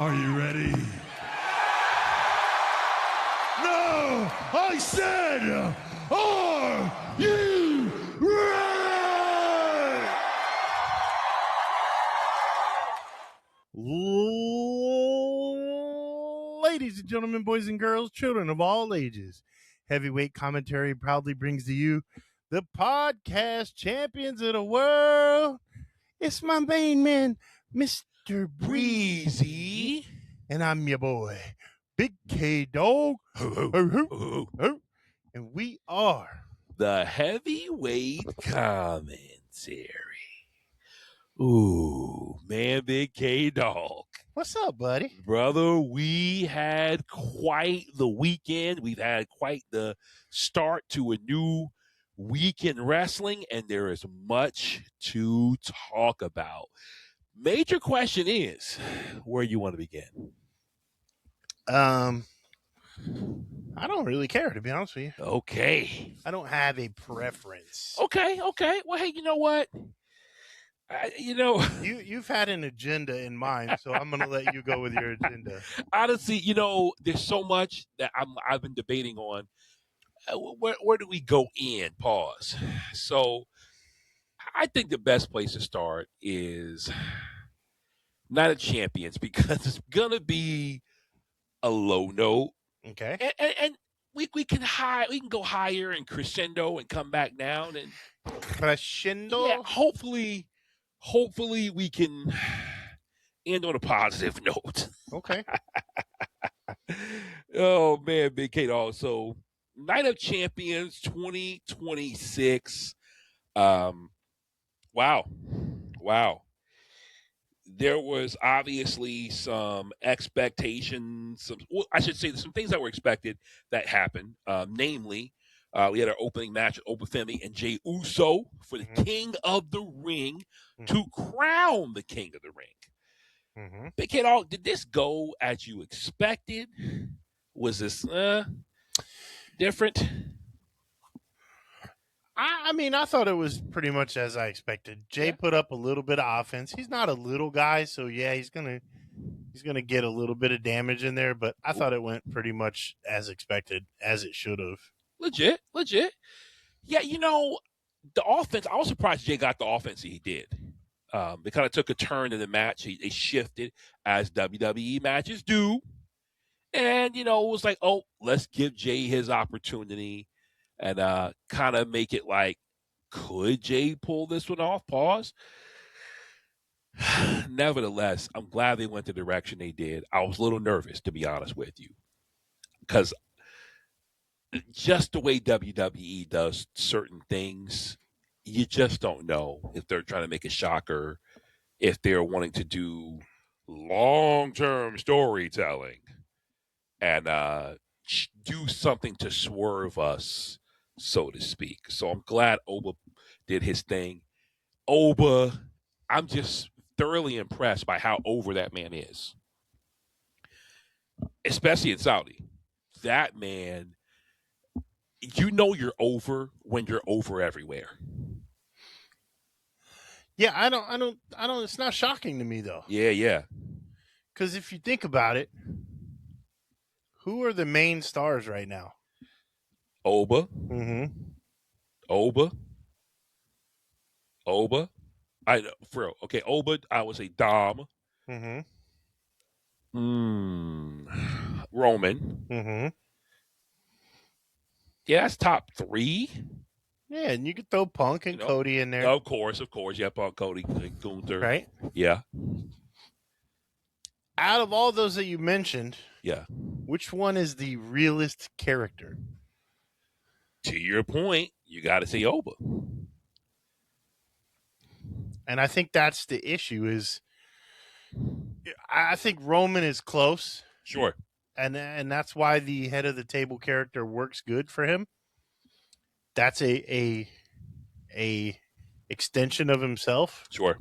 Are you ready? No! I said, are you ready? Ladies and gentlemen, boys and girls, children of all ages, Heavyweight Commentary proudly brings to you the podcast champions of the world. It's my main man, Mr. Br33zy, and I'm your boy, Big K-Dogg, and we are the Heavyweight Commentary. Ooh, man, Big K-Dogg. What's up, buddy? Brother, we had quite the weekend. We've had quite the start to a new week in wrestling, and there is much to talk about. Major question is, where you want to begin? I don't really care, to be honest with you. Okay. I don't have a preference. Okay. Well, hey, you know what? You've had an agenda in mind, so I'm going to let you go with your agenda. Honestly, there's so much that I've been debating on. Where do we go in? Pause. So I think the best place to start is Night of Champions, because it's gonna be a low note. Okay. And we can go higher and crescendo and come back down and crescendo. Yeah, hopefully we can end on a positive note. Okay. Oh man, Big K-Dogg. So Night of Champions 2026. Wow. There was obviously some expectations, some things that were expected that happened. Namely, we had our opening match with Oba Femi and Jey Uso for the King of the Ring to crown the King of the Ring. Big K-Dogg, did this go as you expected? Was this different? I mean, I thought it was pretty much as I expected. Jay put up a little bit of offense. He's not a little guy, so yeah, he's gonna get a little bit of damage in there. But I thought it went pretty much as expected, as it should have. Legit. Yeah, the offense. I was surprised Jay got the offense he did. They kind of took a turn in the match. They shifted as WWE matches do, and it was like, oh, let's give Jay his opportunity. And kind of make it like, could Jay pull this one off? Pause. Nevertheless, I'm glad they went the direction they did. I was a little nervous, to be honest with you, because just the way WWE does certain things, you just don't know if they're trying to make a shocker, if they're wanting to do long-term storytelling and do something to swerve us, so to speak. So I'm glad Oba did his thing. Oba, I'm just thoroughly impressed by how over that man is, especially in Saudi. That man, you're over when you're over everywhere. Yeah, I don't. It's not shocking to me though. Yeah. Because if you think about it, who are the main stars right now? Oba. Oba. I know, for real. Okay, Oba, I would say Dom. Roman. Yeah, that's top 3. Yeah, and you could throw Punk and Cody in there. Of course. Yeah, Punk, Cody, Gunta. Right? Yeah. Out of all those that you mentioned, yeah, which one is the realest character? To your point, you got to say Oba. And I think that's the issue is I think Roman is close. Sure. And that's why the head of the table character works good for him. That's a extension of himself. Sure.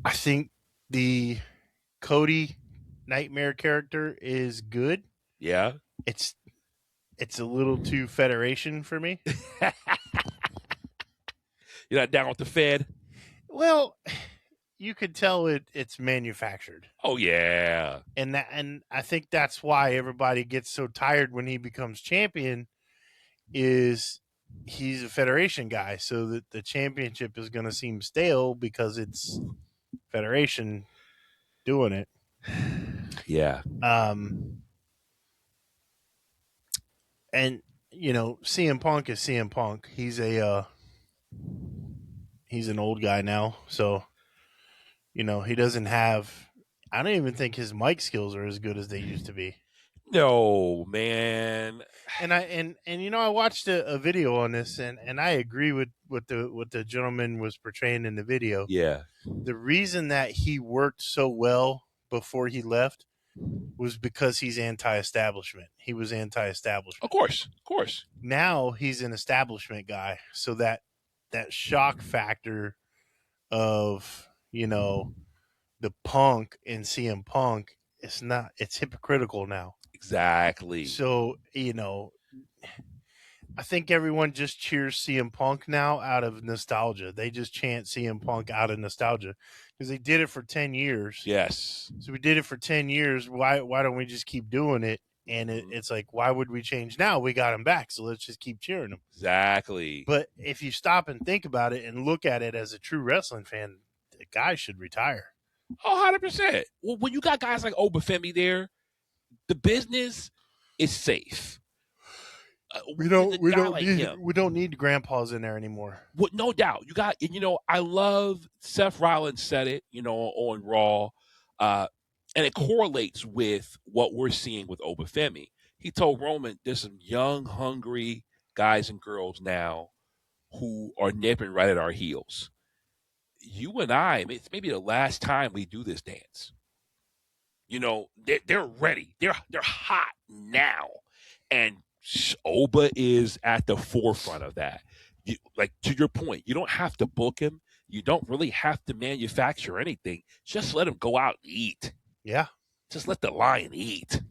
I think the Cody Nightmare character is good. Yeah. It's a little too Federation for me. You're not down with the Fed? Well, you could tell it's manufactured. Oh yeah. And I think that's why everybody gets so tired when he becomes champion is he's a federation guy, so that the championship is going to seem stale because it's federation doing it. Yeah. And CM Punk is CM Punk. He's an old guy now, so he doesn't have. I don't even think his mic skills are as good as they used to be. No, man. And I watched a video on this, and I agree with what the gentleman was portraying in the video. Yeah. The reason that he worked so well before he left was because he's anti-establishment. He was anti-establishment. Of course. Now he's an establishment guy, so that shock factor of the Punk and CM Punk, it's hypocritical now. Exactly. So, I think everyone just cheers CM Punk now out of nostalgia. They just chant CM Punk out of nostalgia because they did it for 10 years. Yes. So we did it for 10 years. Why don't we just keep doing it? And it's like, why would we change now? We got him back, so let's just keep cheering him. Exactly. But if you stop and think about it and look at it as a true wrestling fan, the guy should retire. Oh, 100%. Well, when you got guys like Oba Femi there, the business is safe. We don't need grandpas in there anymore. Well, no doubt. You got, I love Seth Rollins said it, on Raw, and it correlates with what we're seeing with Oba Femi. He told Roman, there's some young, hungry guys and girls now who are nipping right at our heels. You and I, it's maybe the last time we do this dance. They're ready. They're hot now. And Oba is at the forefront of that. To your point, you don't have to book him. You don't really have to manufacture anything. Just let him go out and eat. Yeah. Just let the lion eat.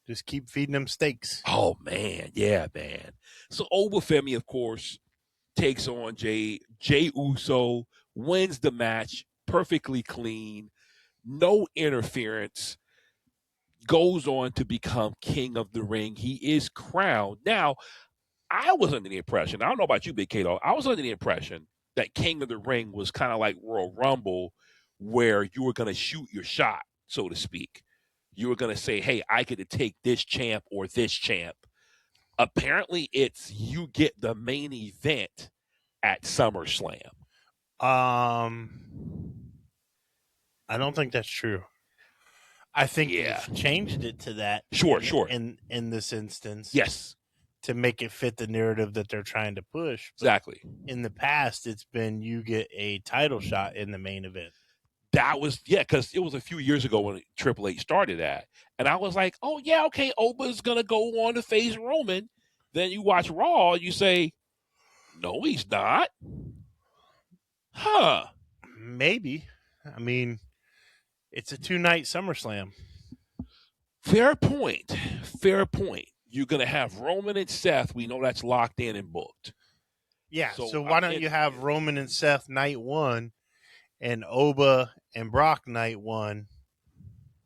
Just keep feeding them steaks. Oh, man. Yeah, man. So Oba Femi, of course, takes on Jey Uso, wins the match perfectly clean, no interference, goes on to become king of the ring. He is crowned. Now, I was under the impression, I don't know about you, Big K-Dogg, I was under the impression that king of the ring was kind of like Royal Rumble, where you were going to shoot your shot, so to speak. You were going to say, hey, I get to take this champ or this champ. Apparently, it's you get the main event at SummerSlam. I don't think that's true. I think they've changed it to that. Sure. In this instance. Yes. To make it fit the narrative that they're trying to push. But exactly. In the past, it's been you get a title shot in the main event. That was, because it was a few years ago when Triple H started that. And I was like, oh, yeah, okay, Oba's going to go on to face Roman. Then you watch Raw, you say, no, he's not. Huh. Maybe. I mean, it's a 2-night SummerSlam. Fair point. You're going to have Roman and Seth. We know that's locked in and booked. Yeah, so why don't you have Roman and Seth night 1 and Oba and Brock night 1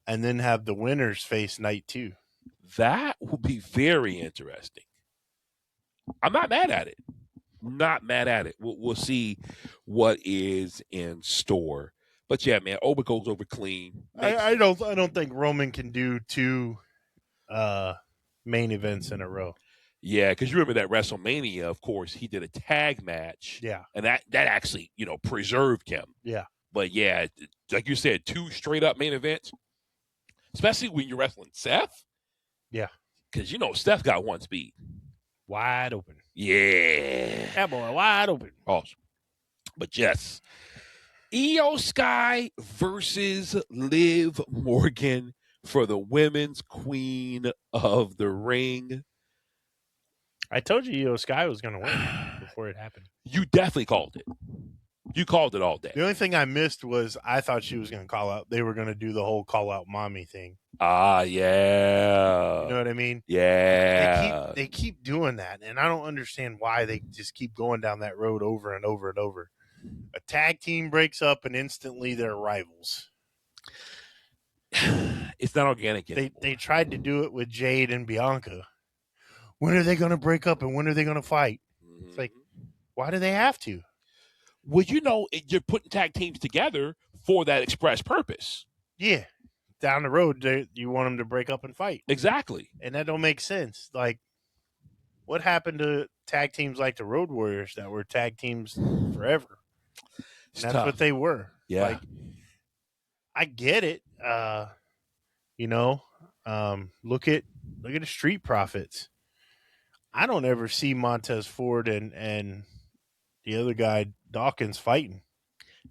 and then have the winners face night 2? That will be very interesting. I'm not mad at it. We'll see what is in store. But yeah, man, Oba goes over clean. I don't think Roman can do 2 main events in a row. Yeah, because you remember that WrestleMania, of course, he did a tag match. Yeah. And that actually, preserved him. Yeah. But yeah, like you said, 2 straight up main events, especially when you're wrestling Seth. Yeah. Because, Seth got one speed. Wide open. Yeah. That boy, wide open. Awesome. But yes, Io Sky versus Liv Morgan for the Women's Queen of the Ring. I told you Io Sky was going to win before it happened. You definitely called it. You called it all day. The only thing I missed was I thought she was going to call out. They were going to do the whole call out mommy thing. Ah, yeah. You know what I mean? Yeah. They keep doing that, and I don't understand why they just keep going down that road over and over and over. A tag team breaks up and instantly they're rivals. It's not organic anymore. They tried to do it with Jade and Bianca. When are they going to break up and when are they going to fight? It's like, why do they have to? Well, you're putting tag teams together for that express purpose. Yeah. Down the road, you want them to break up and fight. Exactly. And that don't make sense. Like, what happened to tag teams like the Road Warriors that were tag teams forever? That's tough. what they were. Yeah. Like, I get it. Look at the Street Profits. I don't ever see Montez Ford and the other guy Dawkins fighting.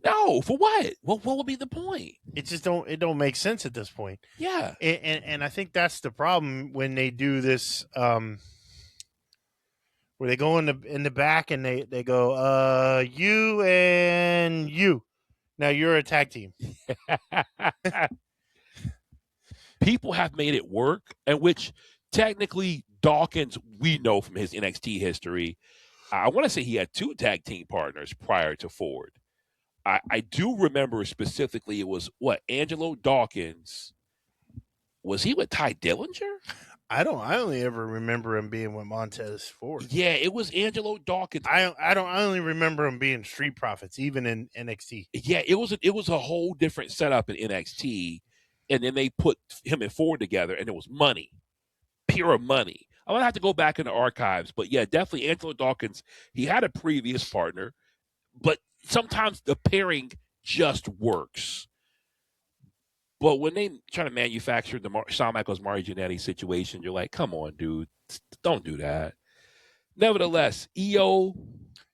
No, for what? What would be the point? It just don't make sense at this point. Yeah. And I think that's the problem when they do this where they go in the back and they go, you and you. Now you're a tag team. People have made it work, and which technically Dawkins, we know from his NXT history, I want to say he had 2 tag team partners prior to Ford. I do remember specifically it was, Angelo Dawkins. Was he with Ty Dillinger? I only ever remember him being with Montez Ford. Yeah, it was Angelo Dawkins. I only remember him being Street Profits, even in NXT. Yeah, it was a whole different setup in NXT, and then they put him and Ford together, and it was money, pure money. I'm gonna have to go back in the archives, but yeah, definitely Angelo Dawkins. He had a previous partner, but sometimes the pairing just works. But when they try to manufacture the Shawn Michaels, Mario Jannetty situation, you're like, come on, dude. Don't do that. Nevertheless, EO.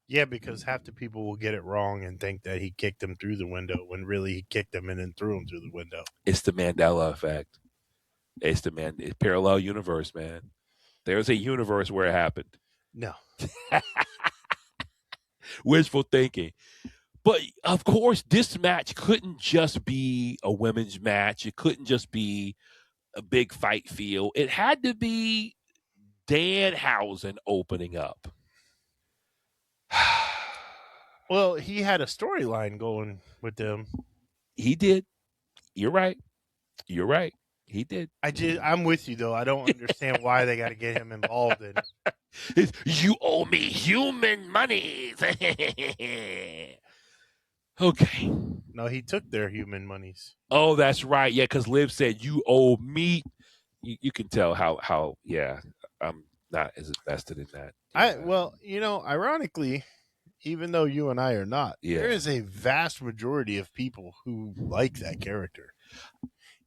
Yeah, because half the people will get it wrong and think that he kicked him through the window when really he kicked him and then threw him through the window. It's the Mandela effect. It's parallel universe, man. There's a universe where it happened. No. Wishful thinking. But, of course, this match couldn't just be a women's match. It couldn't just be a big fight feel. It had to be Danhausen opening up. Well, he had a storyline going with them. He did. You're right. He did. I'm with you, though. I don't understand why they got to get him involved in it. You owe me human money. Okay. No, he took their human monies. Oh, that's right. Yeah, because Liv said, you owe me. You can tell how, yeah, I'm not as invested in that. Ironically, even though you and I are not, Yeah. there is a vast majority of people who like that character.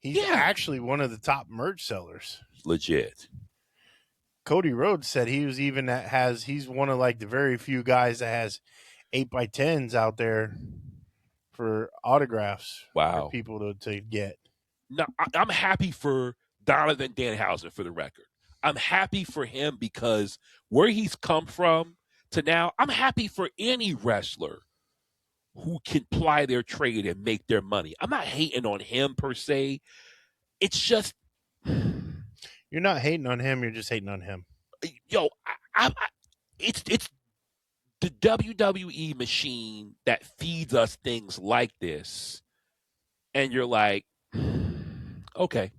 He's actually one of the top merch sellers. Legit. Cody Rhodes said he's one of like the very few guys that has 8x10s out there for autographs for people to get. No, I'm happy for Donovan Danhausen, for the record. I'm happy for him because where he's come from to now, I'm happy for any wrestler who can ply their trade and make their money. I'm not hating on him per se. It's just... You're not hating on him. You're just hating on him. Yo, it's the WWE machine that feeds us things like this. And you're like, okay,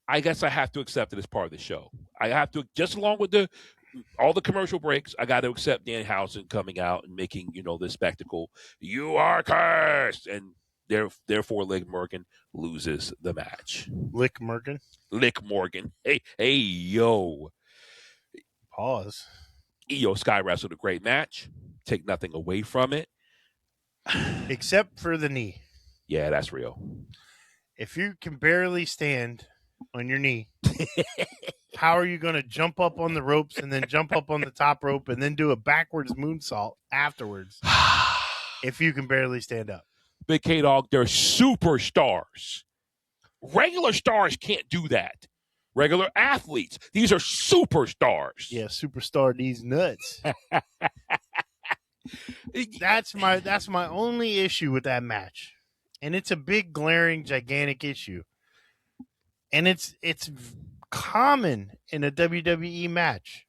I guess I have to accept it as part of the show. I have to, just along with all the commercial breaks, I got to accept Danhausen coming out and making, this spectacle. You are cursed. And therefore, Liv Morgan loses the match. Liv Morgan? Hey, yo. Pause. Io Sky wrestled a great match. Take nothing away from it. Except for the knee. Yeah, that's real. If you can barely stand on your knee, how are you going to jump up on the ropes and then jump up on the top rope and then do a backwards moonsault afterwards if you can barely stand up? Big K-Dogg, they're superstars. Regular stars can't do that. Regular athletes. These are superstars. Yeah, superstar these nuts. That's my only issue with that match. And it's a big, glaring, gigantic issue. And it's common in a WWE match.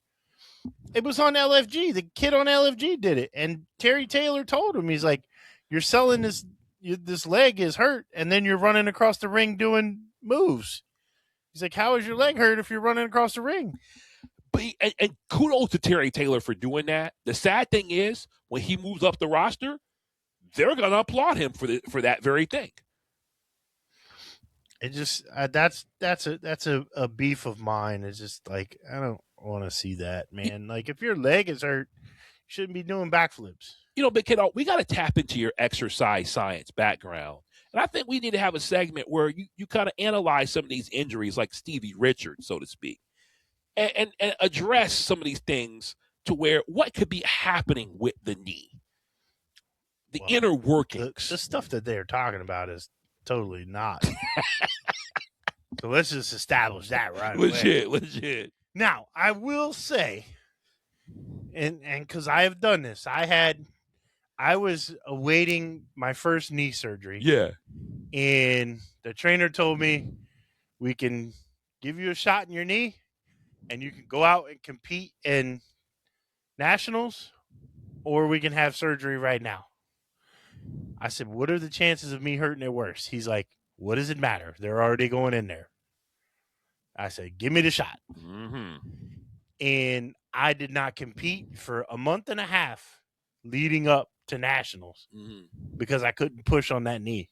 It was on LFG. The kid on LFG did it. And Terry Taylor told him, he's like, you're selling this leg is hurt, and then you're running across the ring doing moves. He's like, how is your leg hurt if you're running across the ring? But and kudos to Terry Taylor for doing that. The sad thing is, when he moves up the roster, they're gonna applaud him for that very thing. It just that's a beef of mine. It's just like, I don't want to see that, man. Like, if your leg is hurt, you shouldn't be doing backflips. Big kiddo, we got to tap into your exercise science background. And I think we need to have a segment where you kind of analyze some of these injuries, like Stevie Richards, so to speak, and address some of these things to where what could be happening with the knee, the inner workings. The stuff that they're talking about is totally not. So let's just establish that right away. Legit. Now, I will say, and because I have done this, I was awaiting my first knee surgery. Yeah. And the trainer told me, we can give you a shot in your knee and you can go out and compete in nationals, or we can have surgery right now. I said, what are the chances of me hurting it worse? He's like, what does it matter? They're already going in there. I said, give me the shot. Mm-hmm. And I did not compete for a month and a half leading up to nationals because I couldn't push on that knee.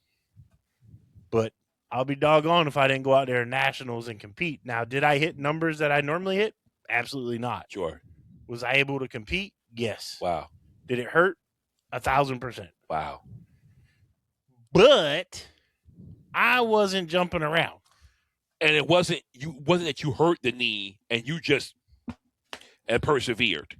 But I'll be doggone if I didn't go out there in nationals and compete. Now, did I hit numbers that I normally hit? Absolutely not. Sure. Was I able to compete? Yes. Wow. Did it hurt? 1,000%. Wow. But I wasn't jumping around. And it wasn't that you hurt the knee and you just persevered.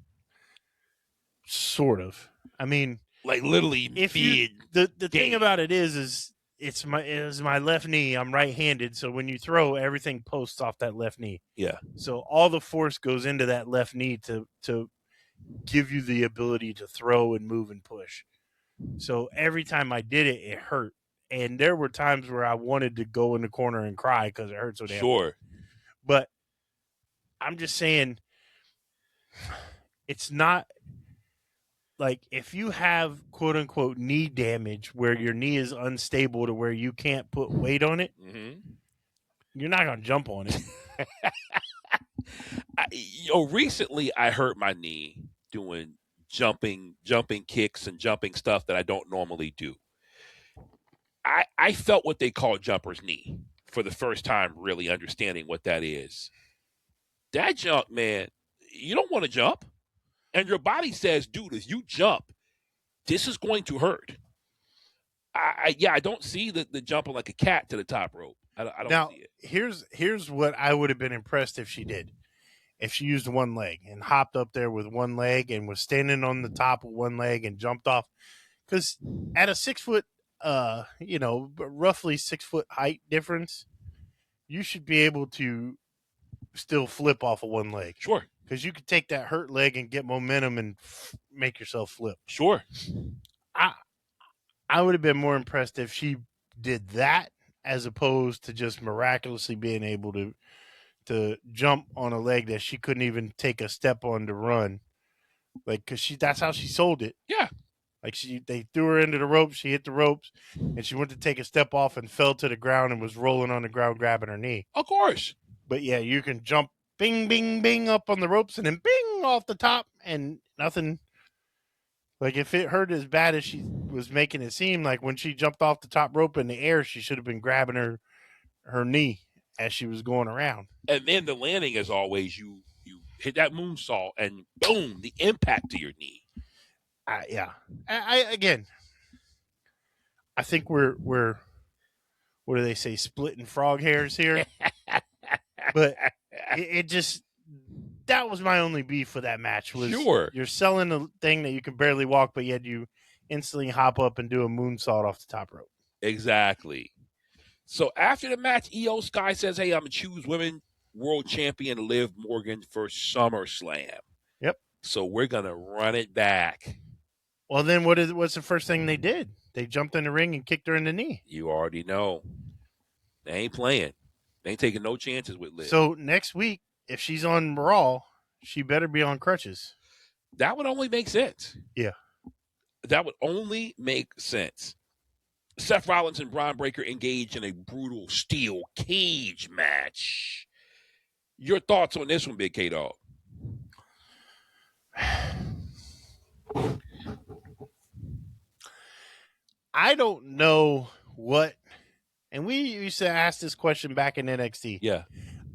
Sort of. I mean, like literally, the thing about it is it's my left knee. I'm right-handed, so when you throw, everything posts off that left knee. Yeah. So all the force goes into that left knee to give you the ability to throw and move and push. So every time I did it, it hurt. And there were times where I wanted to go in the corner and cry because it hurt so damn. Sure. But I'm just saying, it's not like if you have quote unquote knee damage where your knee is unstable to where you can't put weight on it, you're not going to jump on it. Recently I hurt my knee doing jumping kicks and jumping stuff that I don't normally do. I felt what they call jumper's knee for the first time, really understanding what that is. That jump, man, you don't want to jump. And your body says, dude, if you jump, this is going to hurt. I don't see the jumping like a cat to the top rope. I don't see it. Here's what I would have been impressed if she did. If she used one leg and hopped up there with one leg and was standing on the top of one leg and jumped off. Because at a 6 foot, roughly 6 foot height difference, you should be able to still flip off of one leg. Sure. Because you could take that hurt leg and get momentum and make yourself flip. Sure. I would have been more impressed if she did that as opposed to just miraculously being able to jump on a leg that she couldn't even take a step on to run. Like, because that's how she sold it. Yeah. Like they threw her into the ropes, she hit the ropes, and she went to take a step off and fell to the ground and was rolling on the ground grabbing her knee. Of course. But yeah, you can jump bing, bing, bing up on the ropes and then bing off the top and nothing. Like if it hurt as bad as she was making it seem, like when she jumped off the top rope in the air, she should have been grabbing her knee as she was going around. And then the landing, as always, you hit that moonsault and boom, the impact to your knee. Yeah. I think we're what do they say, splitting frog hairs here? But it just, that was my only beef with that match. Was sure. You're selling a thing that you can barely walk, but yet you instantly hop up and do a moonsault off the top rope. Exactly. So after the match, Io Sky says, hey, I'm going to choose women world champion Liv Morgan for SummerSlam. Yep. So we're going to run it back. Well, then what's the first thing they did? They jumped in the ring and kicked her in the knee. You already know. They ain't playing. They ain't taking no chances with Liv. So next week, if she's on Raw, she better be on crutches. That would only make sense. Yeah. That would only make sense. Seth Rollins and Braun Breaker engaged in a brutal steel cage match. Your thoughts on this one, Big K-Dogg? I don't know what, and we used to ask this question back in NXT. Yeah.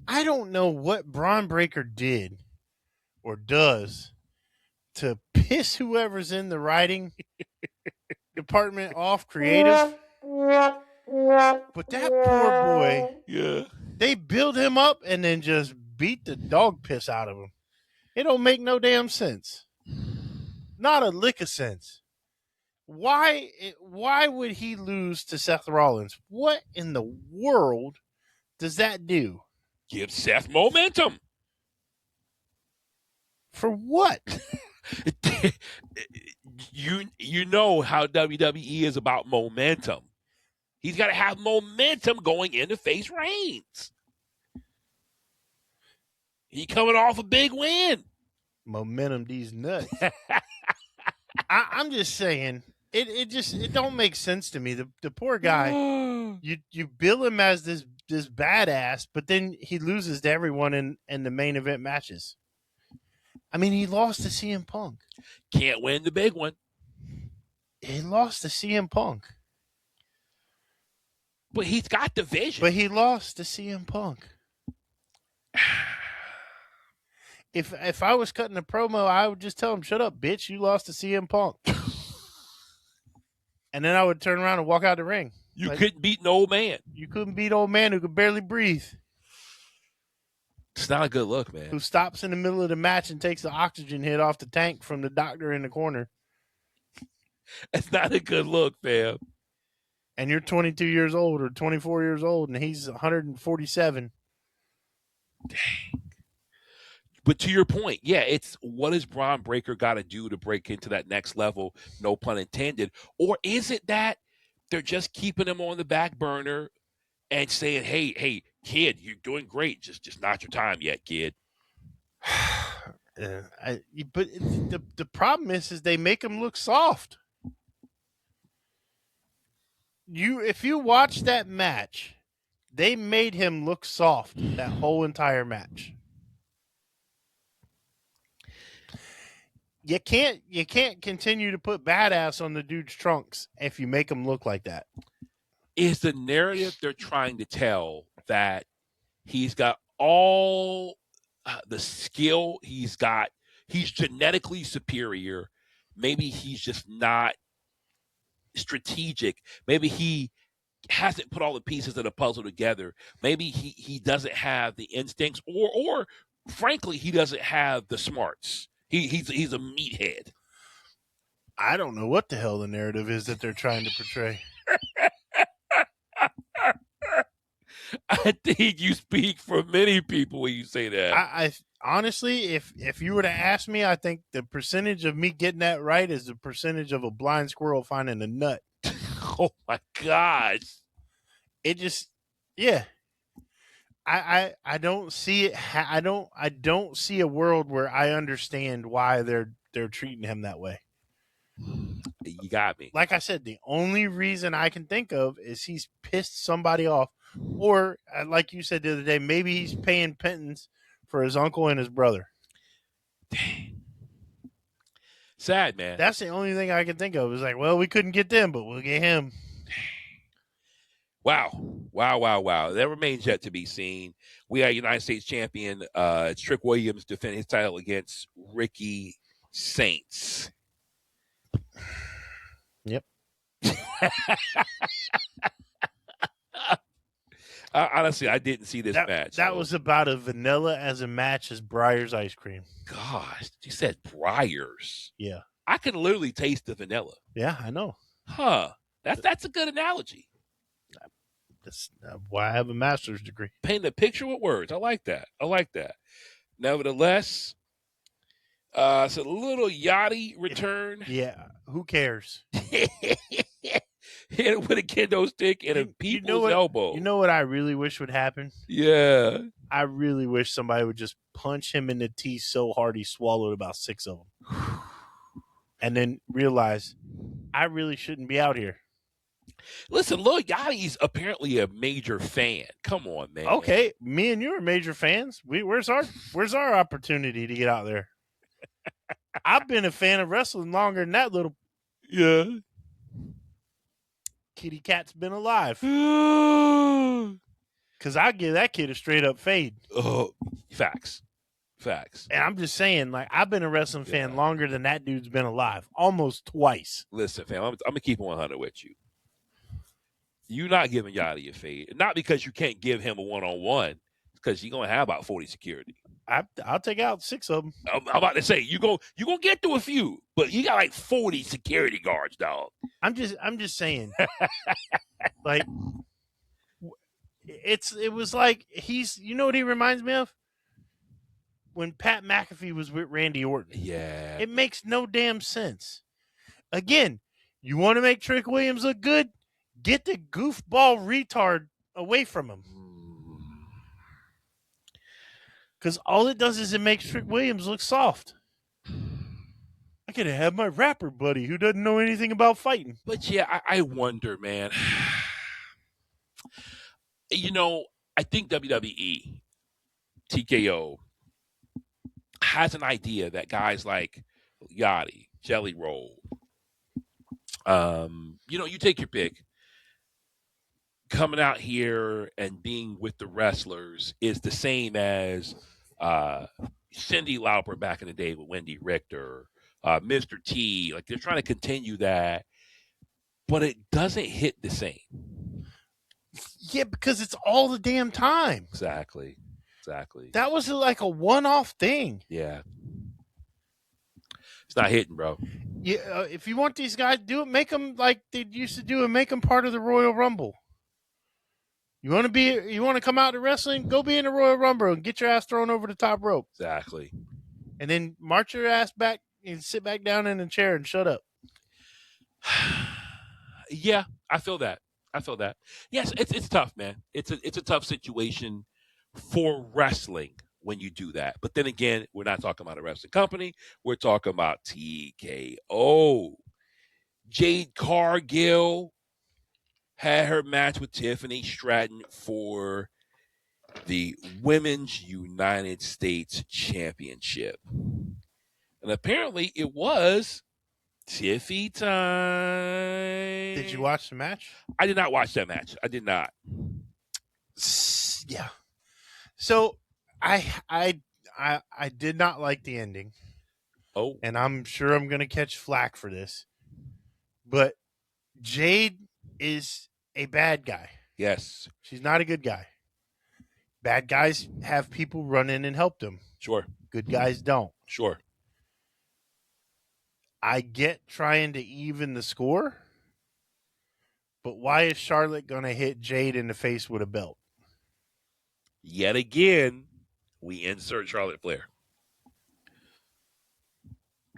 I don't know what Braun Breaker did or does to piss whoever's in the writing department off creative. But that poor boy, Yeah. they build him up and then just beat the dog piss out of him. It don't make no damn sense. Not a lick of sense. Why would he lose to Seth Rollins? What in the world does that do? Give Seth momentum. For what? You know how WWE is about momentum. He's got to have momentum going into face Reigns. He coming off a big win. Momentum these nuts. I'm just saying, it don't make sense to me. The poor guy, you bill him as this badass, but then he loses to everyone in the main event matches. I mean, he lost to CM Punk. Can't win the big one. He lost to CM Punk. But he's got the vision. But he lost to CM Punk. If I was cutting a promo, I would just tell him, shut up, bitch. You lost to CM Punk. And then I would turn around and walk out the ring. You couldn't beat an old man. You couldn't beat old man who could barely breathe. It's not a good look, man. Who stops in the middle of the match and takes the oxygen hit off the tank from the doctor in the corner. It's not a good look, fam. And you're 22 years old or 24 years old, and he's 147. Dang. But to your point, yeah, it's what does Braun Breaker got to do to break into that next level? No pun intended. Or is it that they're just keeping him on the back burner and saying, hey, kid, you're doing great. Just not your time yet, kid. But the problem is they make him look soft. If you watch that match, they made him look soft that whole entire match. You can't continue to put badass on the dude's trunks if you make him look like that. Is the narrative they're trying to tell that he's got all the skill he's genetically superior? Maybe he's just not strategic. Maybe he hasn't put all the pieces of the puzzle together. Maybe he doesn't have the instincts, or frankly, he doesn't have the smarts. He's a meathead. I don't know what the hell the narrative is that they're trying to portray. I think you speak for many people when you say that. I honestly, if you were to ask me, I think the percentage of me getting that right is the percentage of a blind squirrel finding a nut. Oh my gosh. It just, yeah. I don't see it. I don't see a world where I understand why they're treating him that way. You got me. Like I said, the only reason I can think of is he's pissed somebody off, or like you said the other day, maybe he's paying penance for his uncle and his brother. Dang. Sad, man. That's the only thing I can think of. It's like, well, we couldn't get them, but we'll get him. Wow. That remains yet to be seen. We are United States champion. It's Trick Williams defending his title against Ricky Saints. Yep. Honestly, I didn't see this match. That was about as vanilla as a match as Breyer's ice cream. Gosh, you said Breyer's. Yeah. I can literally taste the vanilla. Yeah, I know. Huh. That's a good analogy. That's why I have a master's degree. Paint a picture with words. I like that. Nevertheless, it's a little Yachty return. Yeah, who cares? Hit it with a kendo stick and a people's elbow. You know what I really wish would happen? Yeah. I really wish somebody would just punch him in the teeth so hard he swallowed about 6 of them. and then realize I really shouldn't be out here. Listen, Lil Yachty's apparently a major fan. Come on, man. Okay, me and you are major fans. Where's our opportunity to get out there? I've been a fan of wrestling longer than that little kitty cat's been alive. Because I give that kid a straight up fade. Oh, facts. And I'm just saying, like, I've been a wrestling fan longer than that dude's been alive, almost twice. Listen, fam, I'm gonna keep it 100 with you. You're not giving Yachty a fade, not because you can't give him a one-on-one, because you're gonna have about 40 security. I'll take out 6 of them. I'm about to say you're gonna get to a few, but you got like 40 security guards, dog. I'm just saying, like, it was like you know what he reminds me of? When Pat McAfee was with Randy Orton. Yeah. It makes no damn sense. Again, you want to make Trick Williams look good? Get the goofball retard away from him. Because all it does is it makes Trick Williams look soft. I could have my rapper buddy who doesn't know anything about fighting. But yeah, I wonder, man. You know, I think WWE, TKO, has an idea that guys like Yachty, Jelly Roll, you take your pick, coming out here and being with the wrestlers is the same as Cyndi Lauper back in the day with Wendy Richter, Mr. T. Like, they're trying to continue that, but it doesn't hit the same. Yeah, because it's all the damn time. Exactly. That was like a one-off thing. Yeah. It's not hitting, bro. Yeah, if you want these guys to do it, make them like they used to do and make them part of the Royal Rumble. You want to come out to wrestling? Go be in the Royal Rumble and get your ass thrown over the top rope. Exactly. And then march your ass back and sit back down in a chair and shut up. Yeah, I feel that. Yes, it's tough, man. It's a tough situation for wrestling when you do that. But then again, we're not talking about a wrestling company. We're talking about TKO. Jade Cargill had her match with Tiffany Stratton for the Women's United States Championship. And apparently it was Tiffy time. Did you watch the match? I did not watch that match. I did not. Yeah. So I did not like the ending. Oh. And I'm sure I'm going to catch flack for this. But Jade is a bad guy. Yes. She's not a good guy. Bad guys have people run in and help them. Sure. Good guys don't. Sure. I get trying to even the score, but why is Charlotte going to hit Jade in the face with a belt? Yet again, we insert Charlotte Flair.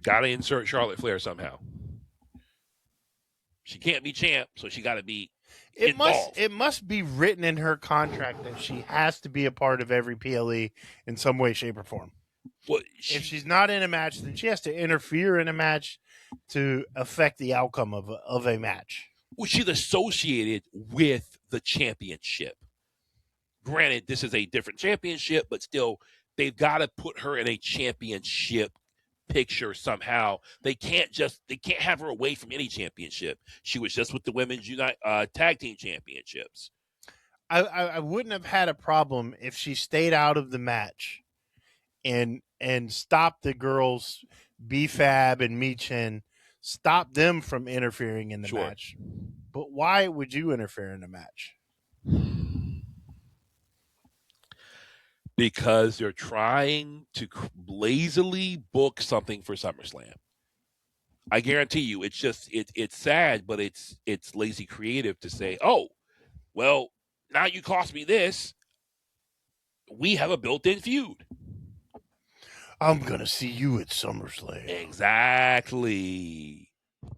Got to insert Charlotte Flair somehow. She can't be champ, so she got to be involved. It must be written in her contract that she has to be a part of every PLE in some way, shape, or form. Well, if she's not in a match, then she has to interfere in a match to affect the outcome of a match. Well, she's associated with the championship. Granted, this is a different championship, but still, they've got to put her in a championship picture somehow. They can't have her away from any championship. She was just with the Women's Tag Team Championships. I wouldn't have had a problem if she stayed out of the match and stopped the girls, B-Fab and Michin, stop them from interfering in the match. But why would you interfere in the match? Because they're trying to lazily book something for SummerSlam. I guarantee you, it's just it's sad, but it's lazy creative to say, oh, well, now you cost me this. We have a built-in feud. I'm gonna see you at SummerSlam. Exactly.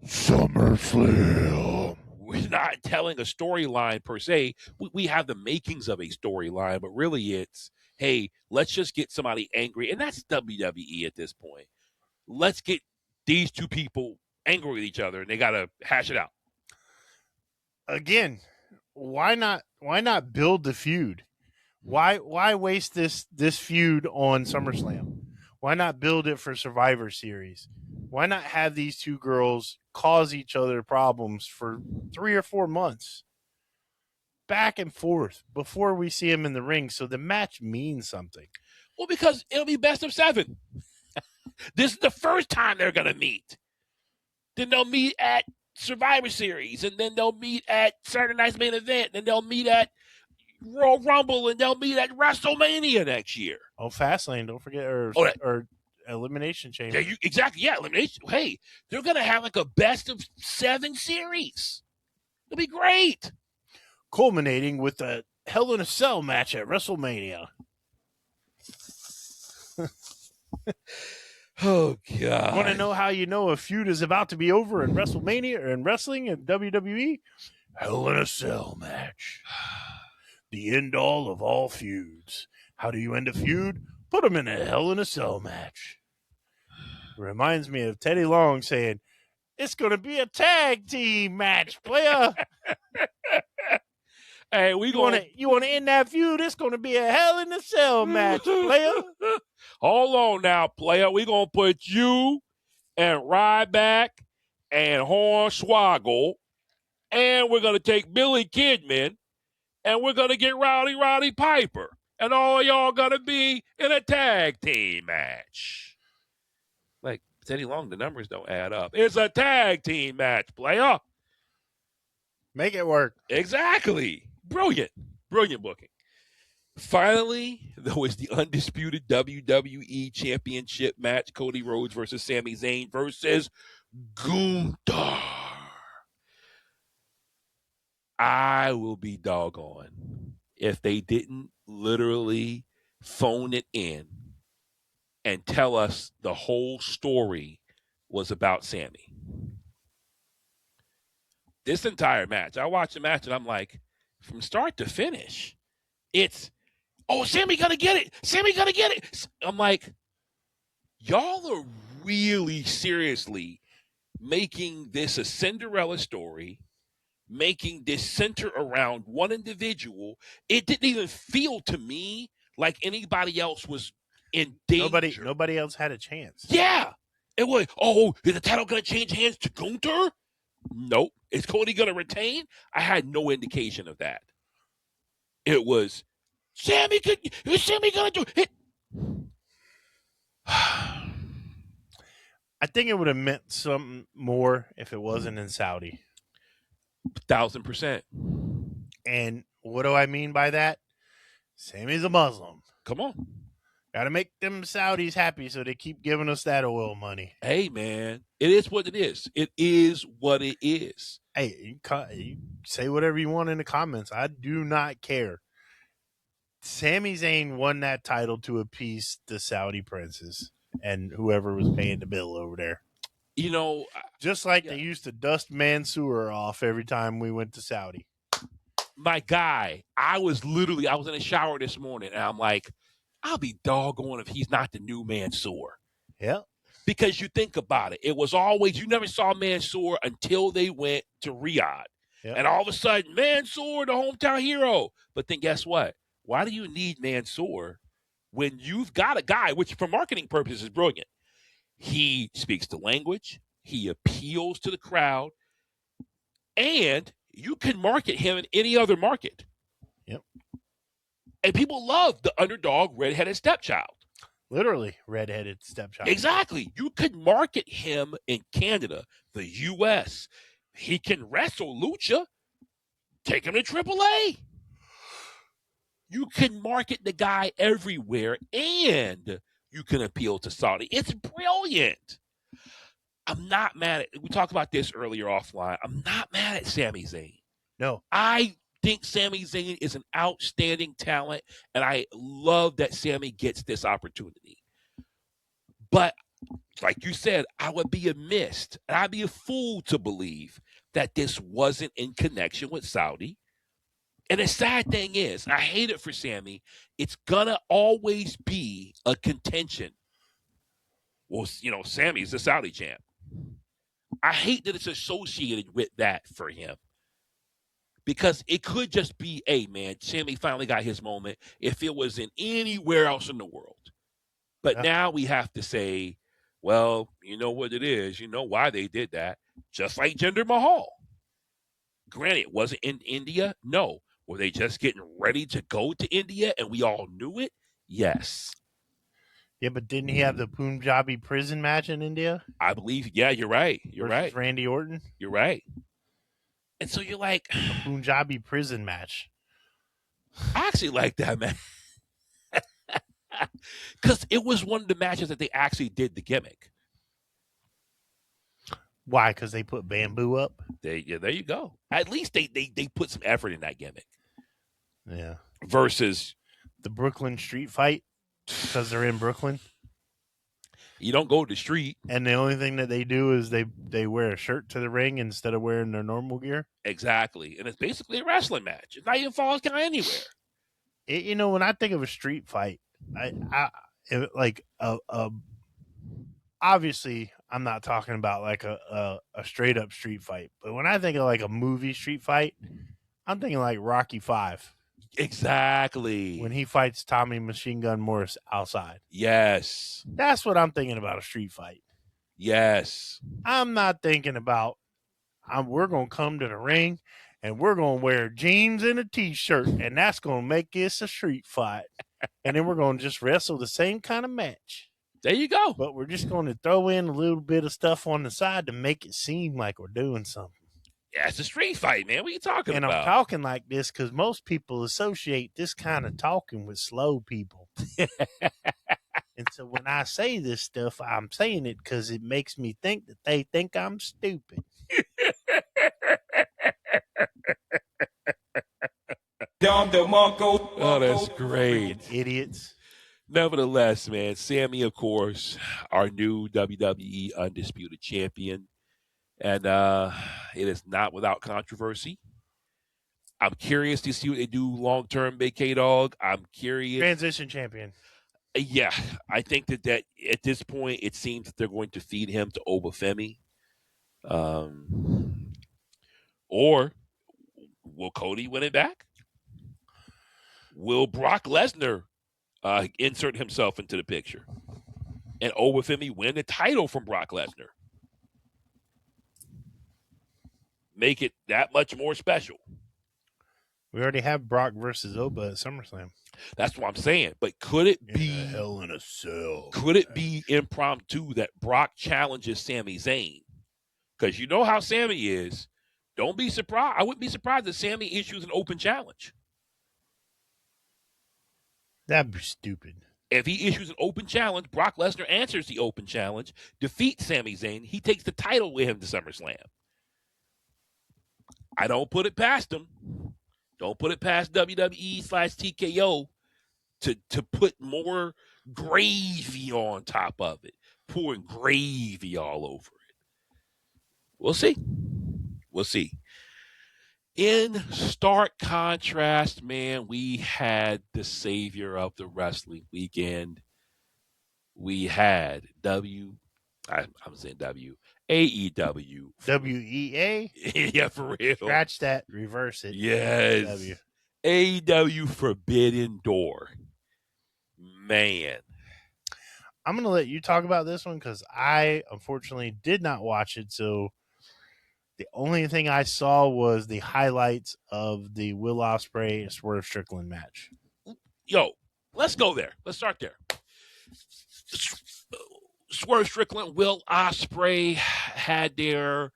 SummerSlam. We're not telling a storyline per se. We have the makings of a storyline, but really it's, hey, let's just get somebody angry. And that's WWE at this point. Let's get these two people angry with each other, and they got to hash it out. Again, why not build the feud? Why waste this feud on SummerSlam? Why not build it for Survivor Series? Why not have these two girls cause each other problems for 3 or 4 months? Back and forth before we see them in the ring, so the match means something. Well, because it'll be best of 7. This is the first time they're going to meet. Then they'll meet at Survivor Series, and then they'll meet at Saturday Night's Main Event, and they'll meet at Royal Rumble, and they'll meet at WrestleMania next year. Oh, Fastlane, don't forget, or Elimination Chamber. Yeah, exactly. Yeah, Elimination. Hey, they're going to have like a best of 7 series. It'll be great. Culminating with a Hell in a Cell match at WrestleMania. Oh, God. Want to know how you know a feud is about to be over in WrestleMania or in wrestling and WWE? Hell in a Cell match. The end all of all feuds. How do you end a feud? Put them in a Hell in a Cell match. Reminds me of Teddy Long saying, it's going to be a tag team match, player. Hey, you want to end that feud? It's going to be a Hell in a Cell match, player. Hold on now, player. We're going to put you and Ryback and Hornswoggle, and we're going to take Billy Kidman, and we're going to get Roddy Piper, and all of y'all going to be in a tag team match. Like, Teddy Long, the numbers don't add up. It's a tag team match, player. Make it work. Exactly. Brilliant booking. Finally, there was the undisputed WWE Championship match, Cody Rhodes versus Sami Zayn versus Gunta. I will be doggone if they didn't literally phone it in and tell us the whole story was about Sami. This entire match, I watched the match and I'm like, from start to finish, it's, oh, Sami gonna get it. Sami gonna get it. I'm like, y'all are really seriously making this a Cinderella story, making this center around one individual. It didn't even feel to me like anybody else was in danger. Nobody else had a chance. Yeah. It was, oh, is the title going to change hands to Gunta? Nope. Is Cody going to retain? I had no indication of that. It was, is Sami going to do it? I think it would have meant something more if it wasn't in Saudi. 1,000%. And what do I mean by that? Sami's a Muslim. Come on. Got to make them Saudis happy so they keep giving us that oil money. Hey, man. It is what it is. It is what it is. Hey, you say whatever you want in the comments. I do not care. Sami Zayn won that title to appease the Saudi princes and whoever was paying the bill over there. You know, just like they used to dust Mansoor off every time we went to Saudi. My guy, I was in the shower this morning, and I'm like, I'll be doggone if he's not the new Mansoor. Yeah. Because you think about it. It was always, you never saw Mansoor until they went to Riyadh. Yep. And all of a sudden, Mansoor, the hometown hero. But then guess what? Why do you need Mansoor when you've got a guy, which for marketing purposes is brilliant? He speaks the language. He appeals to the crowd. And you can market him in any other market. Yep. And people love the underdog redheaded stepchild. Literally, redheaded stepchild. Exactly. You could market him in Canada, the U.S. He can wrestle lucha. Take him to AAA. You can market the guy everywhere, and you can appeal to Saudi. It's brilliant. I'm not mad at, we talked about this earlier offline. I'm not mad at Sami Zayn. No. I think Sami Zayn is an outstanding talent, and I love that Sami gets this opportunity. But like you said, I would be amiss, and I'd be a fool to believe that this wasn't in connection with Saudi. And the sad thing is, I hate it for Sami, it's going to always be a contention. Well, you know, Sami's the Saudi champ. I hate that it's associated with that for him. Because it could just be, hey, man, Sami finally got his moment if it was in anywhere else in the world. But now we have to say, well, you know what it is. You know why they did that. Just like Jinder Mahal. Granted, was it in India? No. Were they just getting ready to go to India and we all knew it? Yes. Yeah, but didn't he have the Punjabi prison match in India? I believe, yeah, you're right. You're right. Randy Orton? You're right. And so you're like... A Punjabi prison match. I actually like that, man. Because it was one of the matches that they actually did the gimmick. Why? Because they put bamboo up? There you go. At least they put some effort in that gimmick. Yeah. Versus the Brooklyn street fight, because they're in Brooklyn. You don't go to the street. And the only thing that they do is they wear a shirt to the ring instead of wearing their normal gear. Exactly. And it's basically a wrestling match. It's not even Falls Count anywhere. When I think of a street fight, obviously I'm not talking about like a straight up street fight, but when I think of like a movie street fight, I'm thinking like Rocky V. Exactly. When he fights Tommy Machine Gun Morris outside. Yes. That's what I'm thinking about a street fight. Yes. I'm not thinking about we're going to come to the ring and we're going to wear jeans and a t-shirt and that's going to make this a street fight. And then we're going to just wrestle the same kind of match. There you go. But we're just going to throw in a little bit of stuff on the side to make it seem like we're doing something. Yeah, it's a street fight, man. What are you talking about? And I'm talking like this because most people associate this kind of talking with slow people. And so when I say this stuff, I'm saying it because it makes me think that they think I'm stupid. Oh, that's great. Idiots. Nevertheless, man, Sami, of course, our new WWE Undisputed Champion. And it is not without controversy. I'm curious to see what they do long-term, Big K-Dogg. I'm curious. Transition champion. Yeah, I think that at this point, it seems that they're going to feed him to Oba Femi. Or will Cody win it back? Will Brock Lesnar insert himself into the picture? And Oba Femi win the title from Brock Lesnar? Make it that much more special. We already have Brock versus Oba at SummerSlam. That's what I'm saying. But could it be Hell in a Cell? Could it be impromptu that Brock challenges Sami Zayn? Because you know how Sami is. Don't be surprised. I wouldn't be surprised if Sami issues an open challenge. That'd be stupid. If he issues an open challenge, Brock Lesnar answers the open challenge, defeats Sami Zayn. He takes the title with him to SummerSlam. I don't put it past him. Don't put it past WWE/TKO to put more gravy on top of it. Pouring gravy all over it. We'll see. We'll see. In stark contrast, man, we had the savior of the wrestling weekend. We had AEW. WEA? Yeah, for real. Scratch that. Reverse it. Yes. AEW Forbidden Door. Man. I'm going to let you talk about this one because I, unfortunately, did not watch it. So the only thing I saw was the highlights of the Will Ospreay Swerve Strickland match. Yo, let's go there. Let's start there. Swerve Strickland, Will Ospreay had their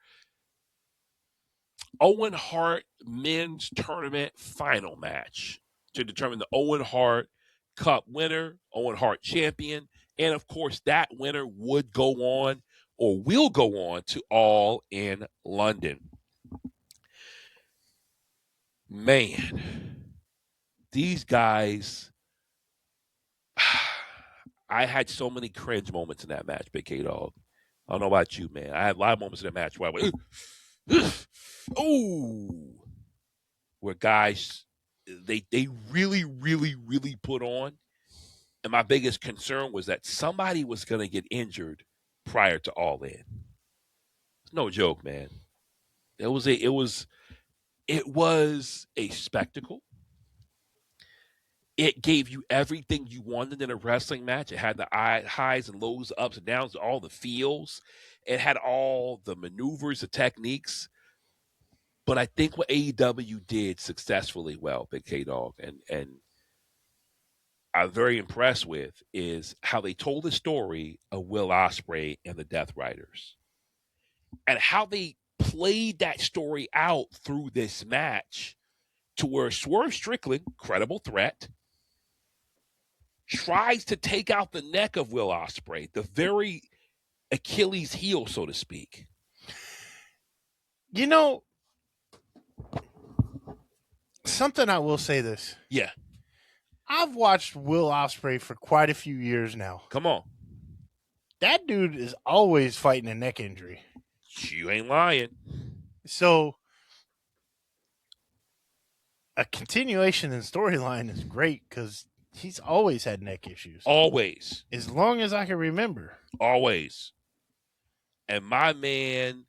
Owen Hart men's tournament final match to determine the Owen Hart Cup winner, Owen Hart champion, and of course that winner would go on or will go on to All in London. Man, these guys, I had so many cringe moments in that match, Big K-Dogg. I don't know about you, man. I had a lot of moments in that match where I went, ooh, where guys, they really, really, really put on. And my biggest concern was that somebody was going to get injured prior to All In. No joke, man. It was a spectacle. It gave you everything you wanted in a wrestling match. It had the highs and lows, the ups and downs, all the feels. It had all the maneuvers, the techniques. But I think what AEW did successfully well, Big K-Dogg, and I'm very impressed with, is how they told the story of Will Ospreay and the Death Riders. And how they played that story out through this match to where Swerve Strickland, credible threat, tries to take out the neck of Will Ospreay, the very Achilles heel, so to speak. You know, something I will say this. Yeah. I've watched Will Ospreay for quite a few years now. Come on. That dude is always fighting a neck injury. You ain't lying. So a continuation in storyline is great because he's always had neck issues. Always. As long as I can remember. Always. And my man,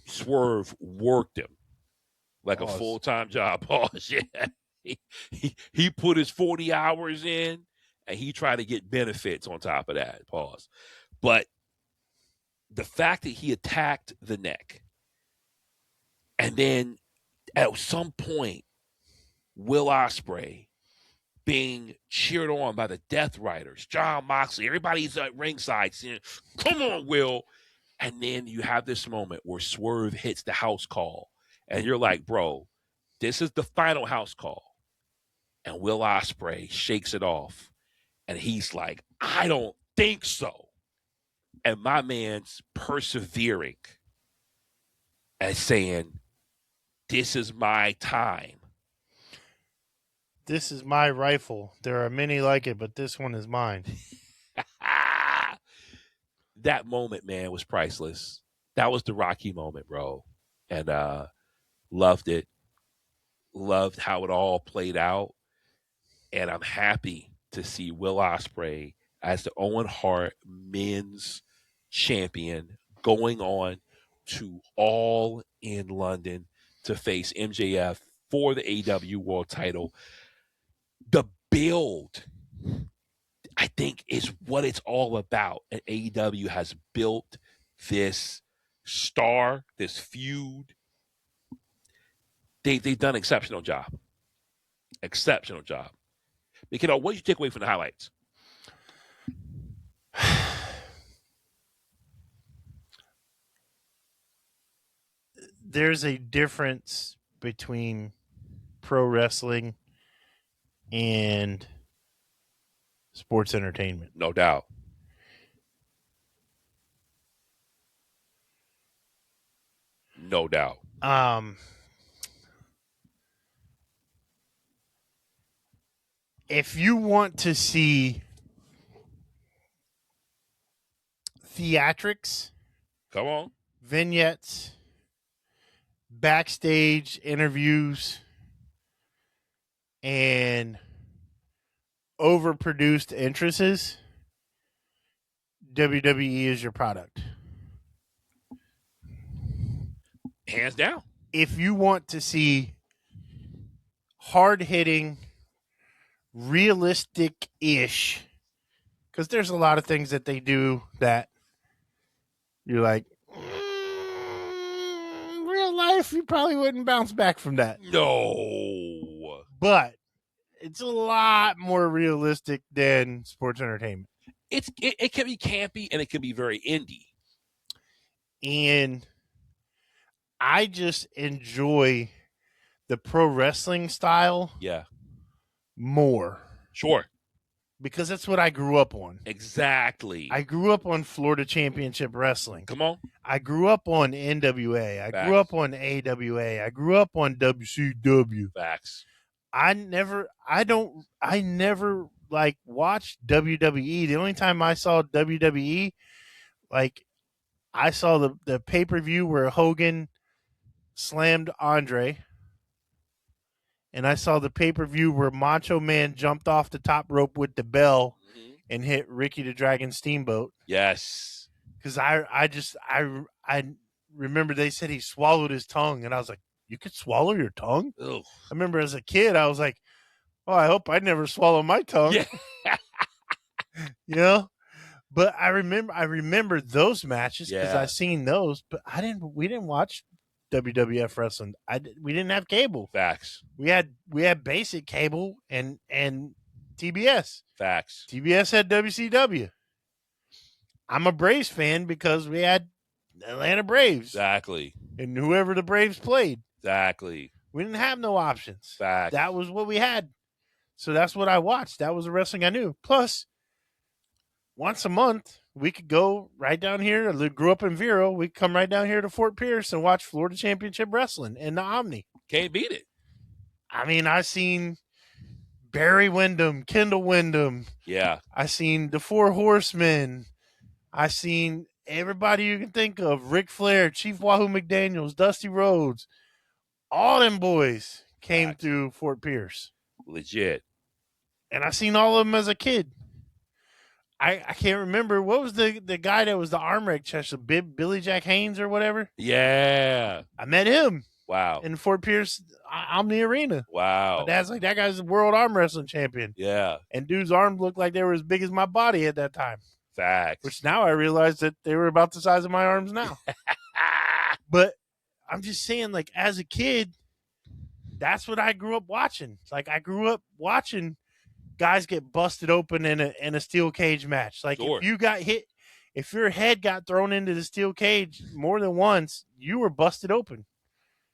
Swerve, worked him like a full-time job. Pause. Yeah. He put his 40 hours in, and he tried to get benefits on top of that. Pause. But the fact that he attacked the neck, and then at some point, Will Ospreay being cheered on by the Death Riders, John Moxley, everybody's at ringside saying, "Come on, Will." And then you have this moment where Swerve hits the house call, and you're like, bro, this is the final house call. And Will Ospreay shakes it off, and he's like, I don't think so. And my man's persevering and saying, this is my time. This is my rifle. There are many like it, but this one is mine. That moment, man, was priceless. That was the Rocky moment, bro. And loved it. Loved how it all played out. And I'm happy to see Will Ospreay as the Owen Hart men's champion going on to All in London to face MJF for the AEW World title. The build, I think, is what it's all about. And AEW has built this star, this feud. They've done an exceptional job. Exceptional job. But, what did you take away from the highlights? There's a difference between pro wrestling and sports entertainment. No doubt. No doubt. If you want to see theatrics, come on, vignettes, backstage interviews, and overproduced entrances, WWE is your product. Hands down. If you want to see hard-hitting, realistic-ish, because there's a lot of things that they do that you're like, real life, you probably wouldn't bounce back from that. No. But it's a lot more realistic than sports entertainment. It can be campy and it can be very indie. And I just enjoy the pro wrestling style more. Sure. Because that's what I grew up on. Exactly. I grew up on Florida Championship Wrestling. Come on. I grew up on NWA. I grew up on AWA. I grew up on WCW. Facts. I never like watched WWE. The only time I saw WWE, like I saw the pay-per-view where Hogan slammed Andre. And I saw the pay-per-view where Macho Man jumped off the top rope with the bell and hit Ricky the Dragon Steamboat. Yes. Because I remember they said he swallowed his tongue, and I was like, you could swallow your tongue? Ugh. I remember as a kid, I was like, oh, I hope I never swallow my tongue. Yeah. You know? But I remember those matches because Yeah. I seen those, but we didn't watch WWF wrestling. We didn't have cable. Facts. We had basic cable and TBS. Facts. TBS had WCW. I'm a Braves fan because we had Atlanta Braves. Exactly. And whoever the Braves played. Exactly. We didn't have no options. Facts. That was what we had. So that's what I watched. That was the wrestling I knew. Plus, once a month, we could go right down here. I grew up in Vero. We could come right down here to Fort Pierce and watch Florida Championship Wrestling in the Omni. Can't beat it. I mean, I seen Barry Windham, Kendall Windham. Yeah. I seen the Four Horsemen. I seen everybody you can think of. Ric Flair, Chief Wahoo McDaniels, Dusty Rhodes. All them boys came Facts. through Fort Pierce. Legit. And I seen all of them as a kid. I can't remember. What was the guy that was the arm wreck chest? Billy Jack Haynes or whatever? Yeah. I met him Wow. in Fort Pierce Omni Arena. Wow. My dad's like, that guy's the world arm wrestling champion. Yeah. And dude's arms looked like they were as big as my body at that time. Facts. Which now I realize that they were about the size of my arms now. But I'm just saying, like, as a kid, that's what I grew up watching. Like, I grew up watching guys get busted open in a steel cage match. Like, Sure. if you got hit, if your head got thrown into the steel cage more than once, you were busted open.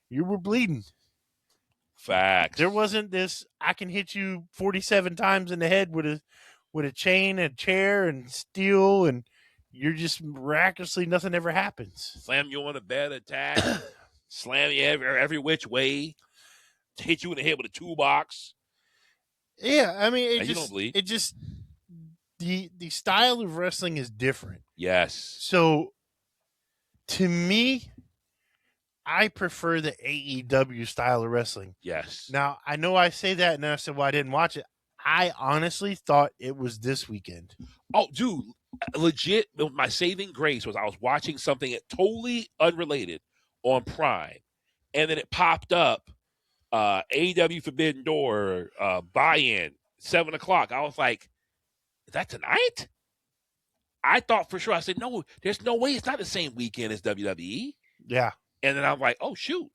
You were bleeding. Facts. There wasn't this, I can hit you 47 times in the head with a chain, a chair, and steel, and you're just miraculously, nothing ever happens. Slam you on a bed, attack, slam you every which way, hit you in the head with a toolbox. Yeah, I mean, You don't bleed. it just the style of wrestling is different. Yes. So, to me, I prefer the AEW style of wrestling. Yes. Now, I know I say that, and then I said, well, I didn't watch it. I honestly thought it was this weekend. Oh, dude, legit, my saving grace was I was watching something totally unrelated on Prime, and then it popped up, AEW Forbidden Door, buy-in, 7 o'clock. I was like, is that tonight? I thought for sure. I said, no, there's no way it's not the same weekend as WWE. Yeah. And then I'm like, oh, shoot.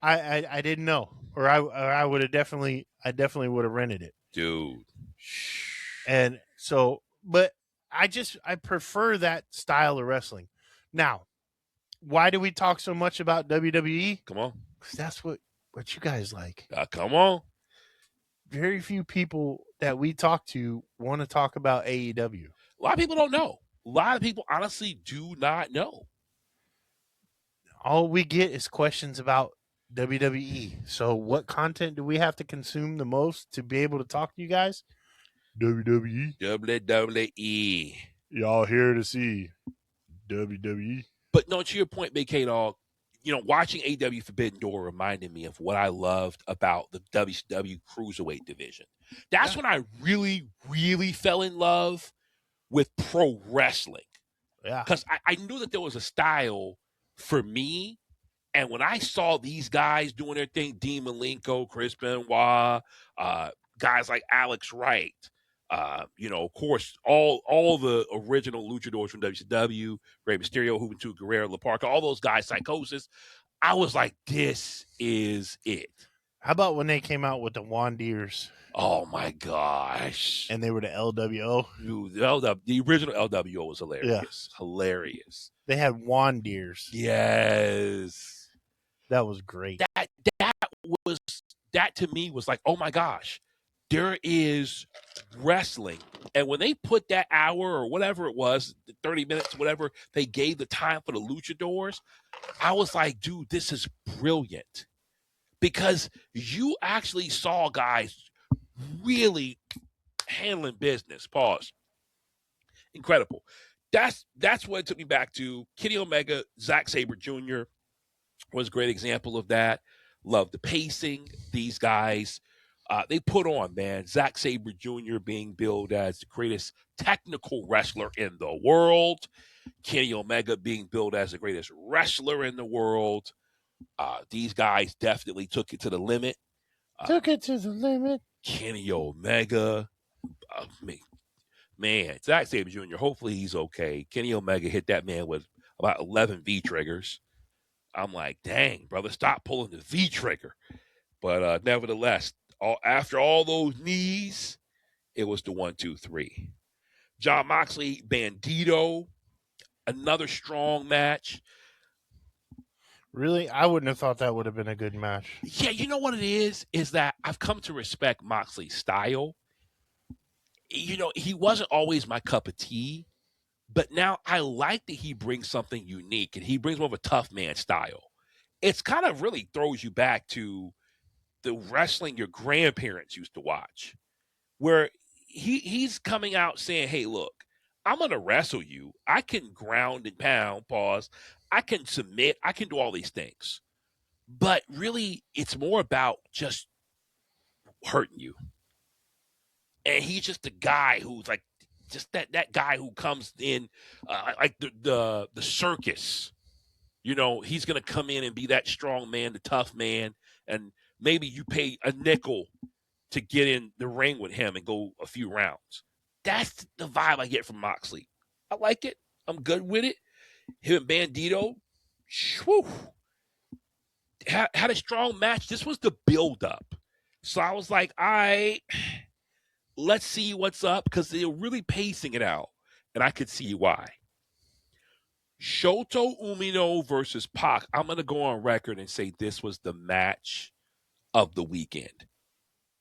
I didn't know, or I would have definitely would have rented it, Dude. and so, but I prefer that style of wrestling. Now, why do we talk so much about WWE? Come on. Because that's what you guys like. Come on. Very few people that we talk to want to talk about AEW. A lot of people don't know. A lot of people honestly do not know. All we get is questions about WWE. So what content do we have to consume the most to be able to talk to you guys? WWE. WWE. Y'all here to see WWE. But no, to your point, Big K-Dogg, watching AEW Forbidden Door reminded me of what I loved about the WCW Cruiserweight division. That's when I really, really fell in love with pro wrestling. Yeah. Because I knew that there was a style for me. And when I saw these guys doing their thing, Dean Malenko, Chris Benoit, guys like Alex Wright, of course, all the original luchadors from WCW, Rey Mysterio, Juventud Guerrero, La Parca, all those guys, Psychosis, I was like, this is it. How about when they came out with the Wandeers? Oh, my gosh. And they were the LWO? Dude, the original LWO was hilarious. Yeah. Hilarious. They had Wandeers. Yes. That was great. That to me was like, oh my gosh, there is wrestling. And when they put that hour or whatever it was, 30 minutes, whatever they gave the time for the luchadors, I was like, dude, this is brilliant. Because you actually saw guys really handling business. Pause. Incredible. That's what it took me back to. Kenny Omega, Zack Sabre Jr. was a great example of that. Love the pacing. These guys They put on, man, Zack Sabre Jr. being billed as the greatest technical wrestler in the world. Kenny Omega being billed as the greatest wrestler in the world. These guys definitely took it to the limit. Took it to the limit. Kenny Omega, man, Zack Sabre Jr., hopefully he's okay. Kenny Omega hit that man with about 11 V triggers. I'm like, dang, brother, stop pulling the V trigger. But nevertheless, after all those knees, it was the 1, 2, 3. Jon Moxley, Bandito, another strong match. Really? I wouldn't have thought that would have been a good match. Yeah, you know what it is that I've come to respect Moxley's style. You know, he wasn't always my cup of tea, but now I like that he brings something unique, and he brings more of a tough man style. It's kind of really throws you back to the wrestling your grandparents used to watch, where he's coming out saying, hey, look, I'm going to wrestle you. I can ground and pound, pause. I can submit. I can do all these things. But really, it's more about just hurting you. And he's just a guy who's like, just that guy who comes in like the circus. You know, he's going to come in and be that strong man, the tough man. And maybe you pay a nickel to get in the ring with him and go a few rounds. That's the vibe I get from Moxley. I like it. I'm good with it. Him and Bandito, whew, had a strong match. This was the build-up. So I was like, all right, let's see what's up, because they're really pacing it out, and I could see why. Shota Umino versus Pac. I'm going to go on record and say this was the match of the weekend.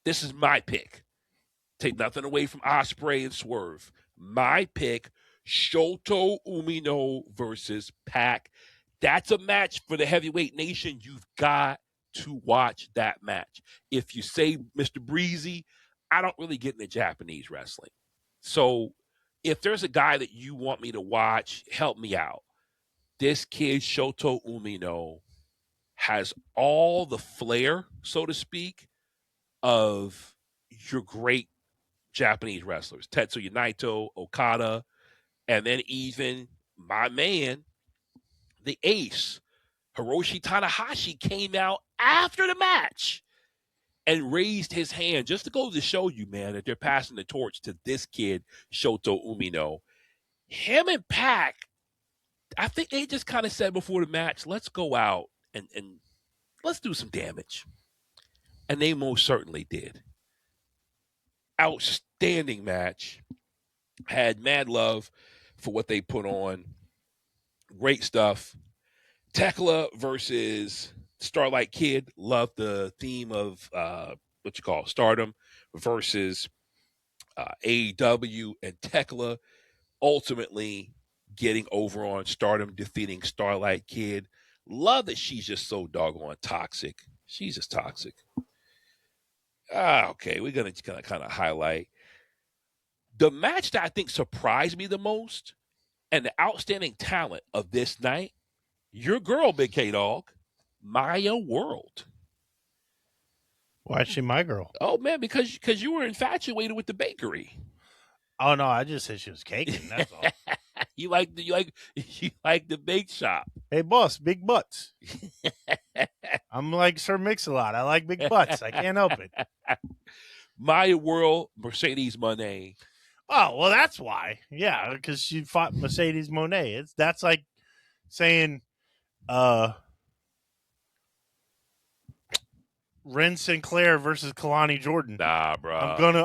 This is my pick. Take nothing away from Ospreay and Swerve. My pick, Shota Umino versus Pac. That's a match for the heavyweight nation. You've got to watch that match. If you say, Mr. Br33zy, I don't really get into Japanese wrestling. So if there's a guy that you want me to watch, help me out. This kid, Shota Umino, has all the flair, so to speak, of your great Japanese wrestlers. Tetsuya Naito, Okada, and then even my man, the ace, Hiroshi Tanahashi, came out after the match and raised his hand just to go to show you, man, that they're passing the torch to this kid, Shota Umino. Him and Pac, I think they just kind of said before the match, let's go out and let's do some damage. And they most certainly did. Outstanding match. Had mad love for what they put on. Great stuff. Tekla versus Starlight Kid. Love the theme of Stardom versus AEW, and Tekla ultimately getting over on Stardom, defeating Starlight Kid. Love that she's just so doggone toxic. She's just toxic. Okay, we're going to kind of highlight the match that I think surprised me the most and the outstanding talent of this night. Your girl, Big K-Dogg, Maya World. Why is she my girl? Oh, man, because you were infatuated with the bakery. Oh, no, I just said she was caking, that's all. You like the bake shop. Hey, boss, big butts. I'm like Sir Mix-a-Lot. I like big butts. I can't help it. Maya World, Mercedes Moné. Oh, well, that's why. Yeah, because she fought Mercedes Moné. That's like saying Ren Sinclair versus Kalani Jordan. Nah, bro.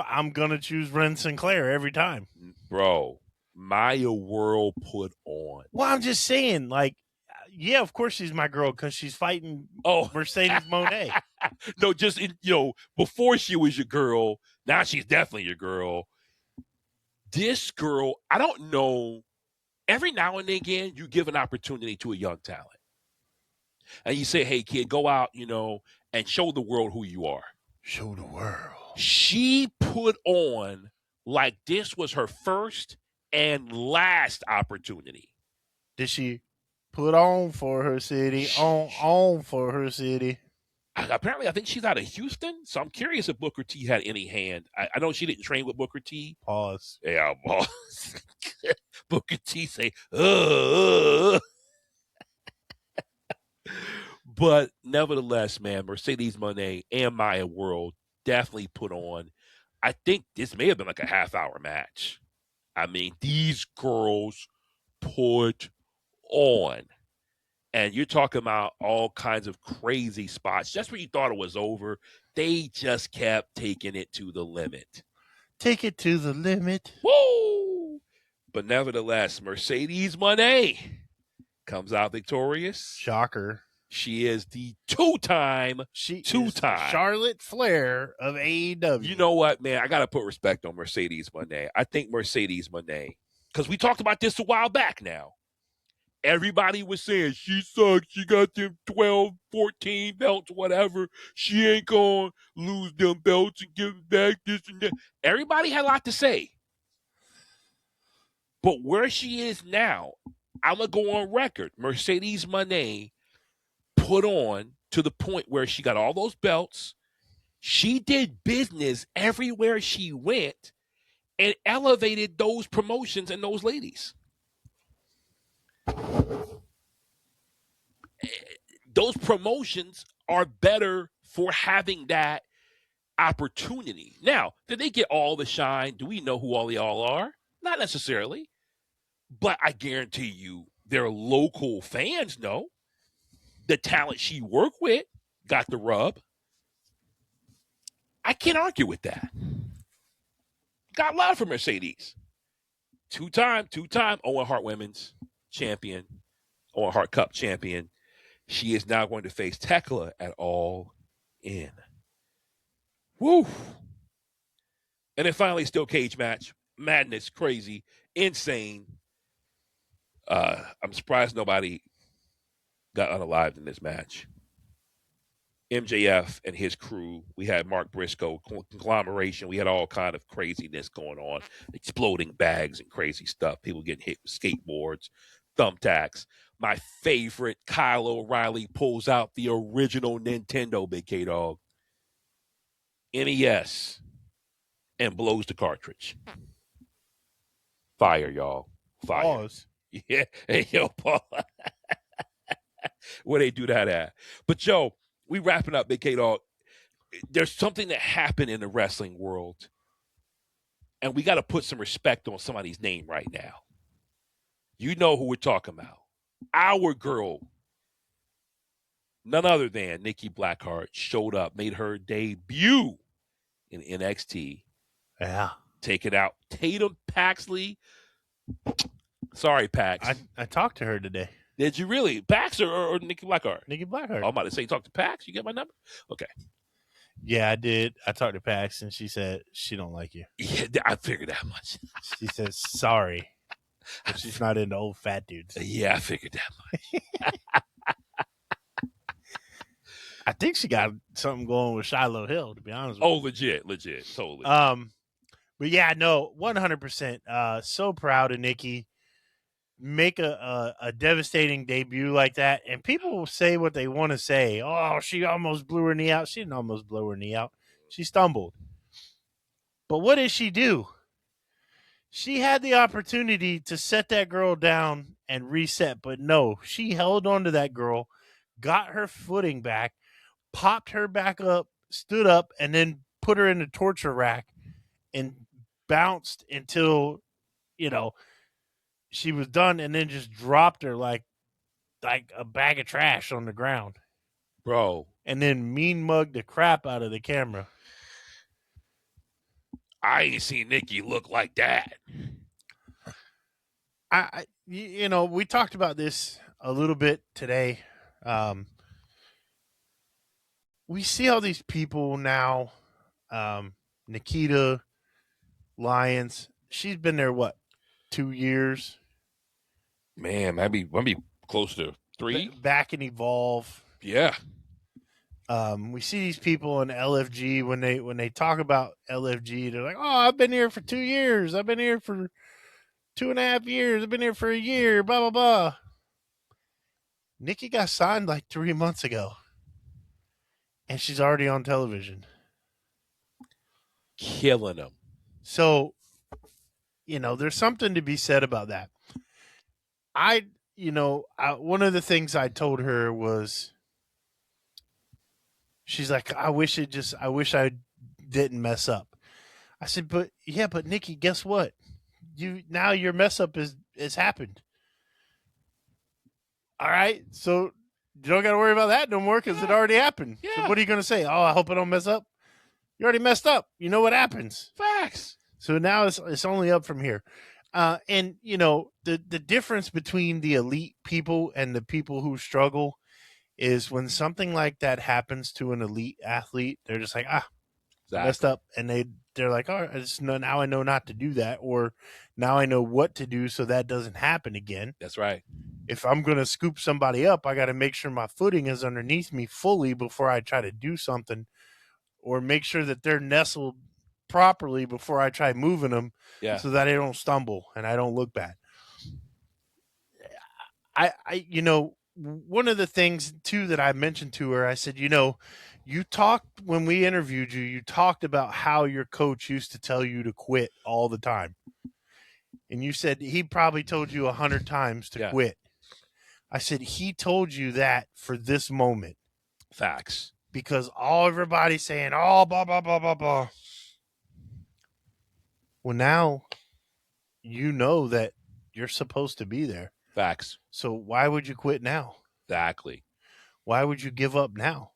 I'm gonna choose Ren Sinclair every time. Bro, Maya World put on. Well, I'm just saying, like, yeah, of course she's my girl because she's fighting Mercedes Moné. No, just before she was your girl, now she's definitely your girl. This girl, I don't know. Every now and again, you give an opportunity to a young talent. And you say, hey, kid, go out, and show the world who you are. Show the world. She put on like this was her first and last opportunity. Did she put on for her city? On for her city? Apparently, I think she's out of Houston. So I'm curious if Booker T had any hand. I know she didn't train with Booker T. Pause. Yeah, boss. Booker T say, Ugh. But nevertheless, man, Mercedes Moné and Maya World definitely put on. I think this may have been like a half-hour match. I mean, these girls put on. And you're talking about all kinds of crazy spots. Just when you thought it was over, they just kept taking it to the limit. Take it to the limit. Woo! But nevertheless, Mercedes Moné comes out victorious. Shocker. She is the two-time Charlotte Flair of AEW. You know what, man? I got to put respect on Mercedes Moné. I think Mercedes Moné, because we talked about this a while back now. Everybody was saying she sucks. She got them 12, 14 belts, whatever. She ain't going to lose them belts and give back this and that. Everybody had a lot to say. But where she is now, I'm going to go on record. Mercedes Moné put on to the point where she got all those belts. She did business everywhere she went and elevated those promotions and those ladies. Those promotions are better for having that opportunity. Now, did they get all the shine? Do we know who all they all are? Not necessarily. But I guarantee you their local fans know. The talent she worked with got the rub. I can't argue with that. Got love for Mercedes. Two-time Owen Hart Women's champion, Owen Hart Cup champion. She is now going to face Tekla at All In. Woo! And then finally, still cage match. Madness, crazy, insane. I'm surprised nobody got unalived in this match. MJF and his crew. We had Mark Briscoe, conglomeration. We had all kind of craziness going on. Exploding bags and crazy stuff. People getting hit with skateboards, thumbtacks. My favorite, Kyle O'Reilly pulls out the original Nintendo, Big K-Dogg, NES, and blows the cartridge. Fire, y'all. Fire. Pause. Yeah. Hey, yo, Paul. Where they do that at? But, Joe, we wrapping up, Big K-Dogg. There's something that happened in the wrestling world, and we got to put some respect on somebody's name right now. You know who we're talking about. Our girl, none other than Nikki Blackheart, showed up, made her debut in NXT. Yeah. Taking out Tatum Paxley. Sorry, Pax. I talked to her today. Did you really? Pax or Nikki Blackheart? Nikki Blackheart. I'm about to say, talk to Pax. You get my number? Okay. Yeah, I did. I talked to Pax, and she said she don't like you. Yeah, I figured that much. She says sorry. But she's not into old fat dudes. Yeah, I figured that much. I think she got something going with Shiloh Hill, to be honest with you. Legit. Totally. But yeah, no, 100%. So proud of Nikki. Make a devastating debut like that, and people will say what they want to say. Oh, she almost blew her knee out. She didn't almost blow her knee out. She stumbled. But what did she do? She had the opportunity to set that girl down and reset, but no, she held on to that girl, got her footing back, popped her back up, stood up, and then put her in the torture rack and bounced until, she was done, and then just dropped her like a bag of trash on the ground. Bro. And then mean mugged the crap out of the camera. I ain't seen Nikki look like that. We talked about this a little bit today. We see all these people now. Nikita Lyons, she's been there, 2 years? Man, maybe close to 3. Back and Evolve. Yeah. We see these people in LFG when they talk about LFG, they're like, "Oh, I've been here for 2 years. I've been here for 2.5 years. I've been here for a year." Blah blah blah. Nikki got signed like 3 months ago, and she's already on television. Killing them. So, there's something to be said about that. One of the things I told her was, she's like, I wish I didn't mess up. I said, but Nikki, guess what? Now your mess up has happened. All right, so you don't got to worry about that no more because it already happened. Yeah. So what are you going to say? Oh, I hope I don't mess up. You already messed up. You know what happens. Facts. So now it's only up from here. And the difference between the elite people and the people who struggle is when something like that happens to an elite athlete, they're just like, messed up, and they're like, all right, now I know not to do that, or now I know what to do so that doesn't happen again. That's right. If I'm going to scoop somebody up, I got to make sure my footing is underneath me fully before I try to do something, or make sure that they're nestled properly before I try moving them, so that I don't stumble and I don't look bad. One of the things too that I mentioned to her, I said, you talked when we interviewed you talked about how your coach used to tell you to quit all the time. And you said he probably told you 100 times to quit. I said, he told you that for this moment. Facts. Because everybody's saying, oh, blah, blah, blah, blah, blah. Well, now you know that you're supposed to be there. Facts. So why would you quit now? Exactly. Why would you give up now?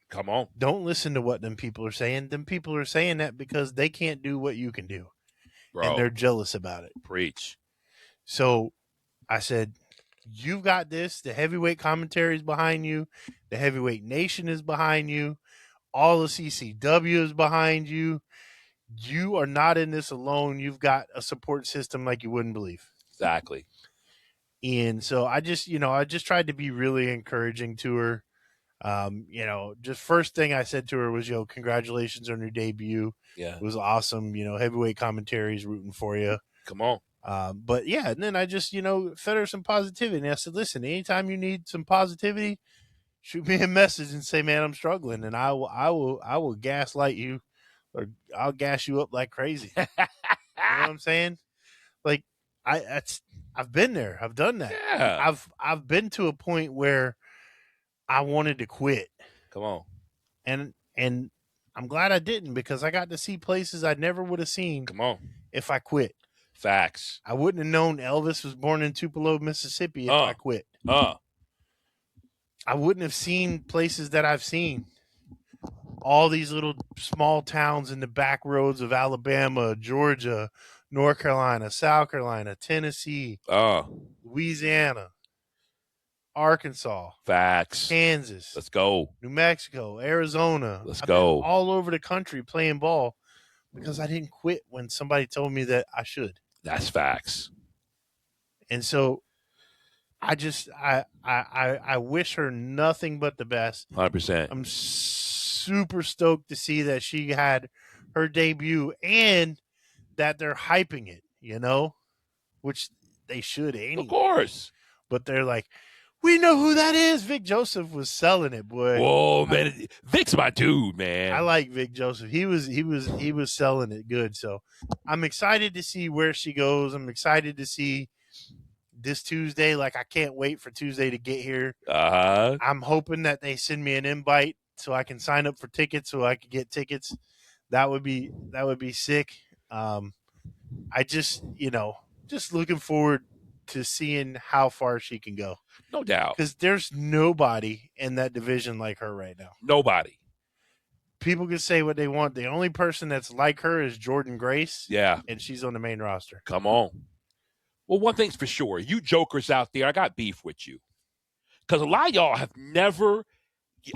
Come on. Don't listen to what them people are saying. Them people are saying that because they can't do what you can do. Bro. And they're jealous about it. Preach. So I said, you've got this. The heavyweight commentary is behind you. The heavyweight nation is behind you. All the CCW is behind you. You are not in this alone. You've got a support system like you wouldn't believe. Exactly. And so I just tried to be really encouraging to her. Just first thing I said to her was, congratulations on your debut. Yeah. It was awesome. Heavyweight commentary is rooting for you. Come on. But yeah, and then I just, fed her some positivity. And I said, listen, anytime you need some positivity, shoot me a message and say, man, I'm struggling. And I will gaslight you, or I'll gas you up like crazy. You know what I'm saying? Like I've been there. I've done that. Yeah. I've been to a point where I wanted to quit. Come on. And I'm glad I didn't, because I got to see places I never would have seen. Come on. If I quit. Facts. I wouldn't have known Elvis was born in Tupelo, Mississippi if I quit. I wouldn't have seen places that I've seen. All these little small towns in the back roads of Alabama, Georgia, North Carolina, South Carolina, Tennessee, Louisiana, Arkansas, Facts. Kansas. Let's go. New Mexico, Arizona. Let's I've go. been all over the country playing ball because I didn't quit when somebody told me that I should. That's facts. And so I just I wish her nothing but the best. 100%. I'm super stoked to see that she had her debut and that they're hyping it, which they should anyway. Of course. But they're like, we know who that is. Vic Joseph was selling it, boy. Whoa, man. Vic's my dude, man. I like Vic Joseph. He was selling it good. So I'm excited to see where she goes. I'm excited to see this Tuesday. Like, I can't wait for Tuesday to get here. I'm hoping that they send me an invite so I can sign up for tickets, so I can get tickets. That would be sick. I just looking forward to seeing how far she can go. No doubt. Because there's nobody in that division like her right now. Nobody. People can say what they want. The only person that's like her is Jordan Grace. Yeah. And she's on the main roster. Come on. Well, one thing's for sure. You jokers out there, I got beef with you. Because a lot of y'all have never,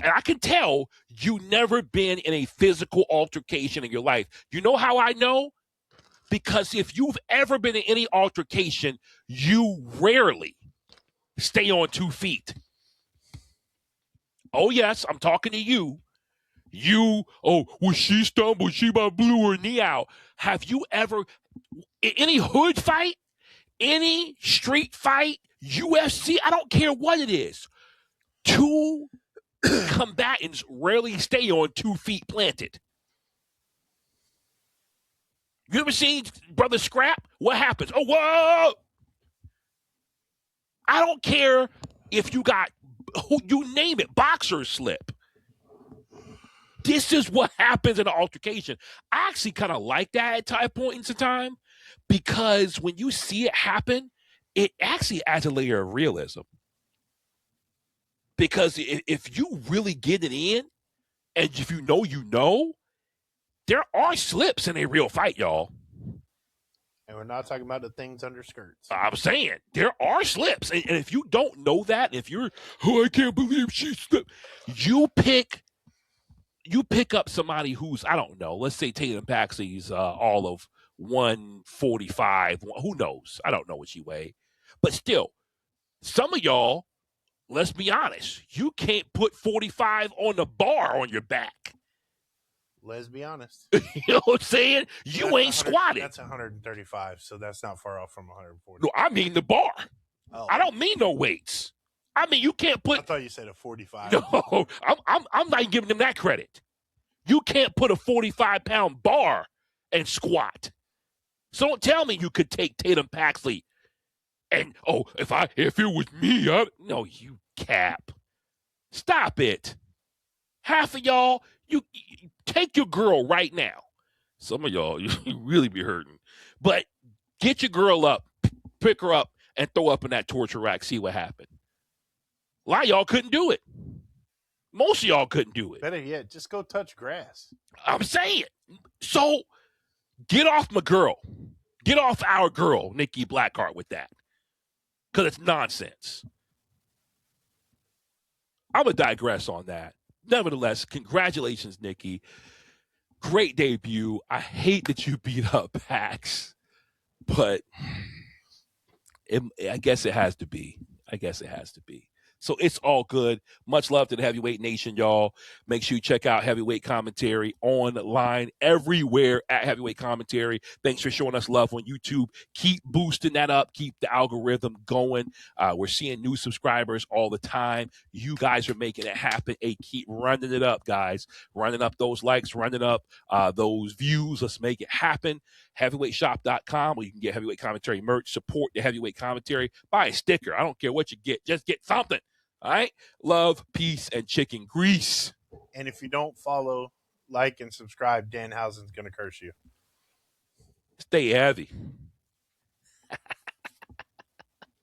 and I can tell, you never been in a physical altercation in your life. You know how I know? Because if you've ever been in any altercation, you rarely stay on 2 feet. Oh, yes, I'm talking to you. She stumbled, she about blew her knee out. Have you ever, any hood fight, any street fight, UFC, I don't care what it is, 2 combatants rarely stay on 2 feet planted. You ever seen Brother Scrap? What happens? Oh, whoa! I don't care if you got, you name it, boxer slip. This is what happens in an altercation. I actually kind of like that at points in time because when you see it happen, it actually adds a layer of realism. Because if you really get it in, and if you know, there are slips in a real fight, y'all. And we're not talking about the things under skirts. I'm saying there are slips. And if you don't know that, if you're, I can't believe she slipped, you pick up somebody who's, I don't know, let's say Tatum Paxley's all of 145. Who knows? I don't know what she weigh. But still, some of y'all, let's be honest, you can't put 45 on the bar on your back. Let's be honest. You know what I'm saying? You ain't squatting. That's 135, so that's not far off from 140. No, I mean the bar. Oh. I don't mean no weights. I mean you can't put. I thought you said a 45. No, I'm not giving them that credit. You can't put a 45-pound bar and squat. So don't tell me you could take Tatum Paxley and if it was me, no, you cap. Stop it. Half of y'all, you take your girl right now. Some of y'all, you really be hurting. But get your girl up, pick her up, and throw up in that torture rack, see what happened. A lot of y'all couldn't do it. Most of y'all couldn't do it. Better yet, just go touch grass. I'm saying. So get off my girl. Get off our girl, Nikki Blackheart, with that. Because it's nonsense. I'm going to digress on that. Nevertheless, congratulations, Nikki. Great debut. I hate that you beat up Pax, but I guess it has to be. So it's all good. Much love to the Heavyweight Nation, y'all. Make sure you check out Heavyweight Commentary online everywhere at Heavyweight Commentary. Thanks for showing us love on YouTube. Keep boosting that up. Keep the algorithm going. We're seeing new subscribers all the time. You guys are making it happen. Hey, keep running it up, guys. Running up those likes, running up those views. Let's make it happen. HeavyweightShop.com, where you can get Heavyweight Commentary merch. Support the Heavyweight Commentary. Buy a sticker. I don't care what you get. Just get something. All right? Love, peace, and chicken grease. And if you don't follow, like, and subscribe, Danhausen's going to curse you. Stay heavy.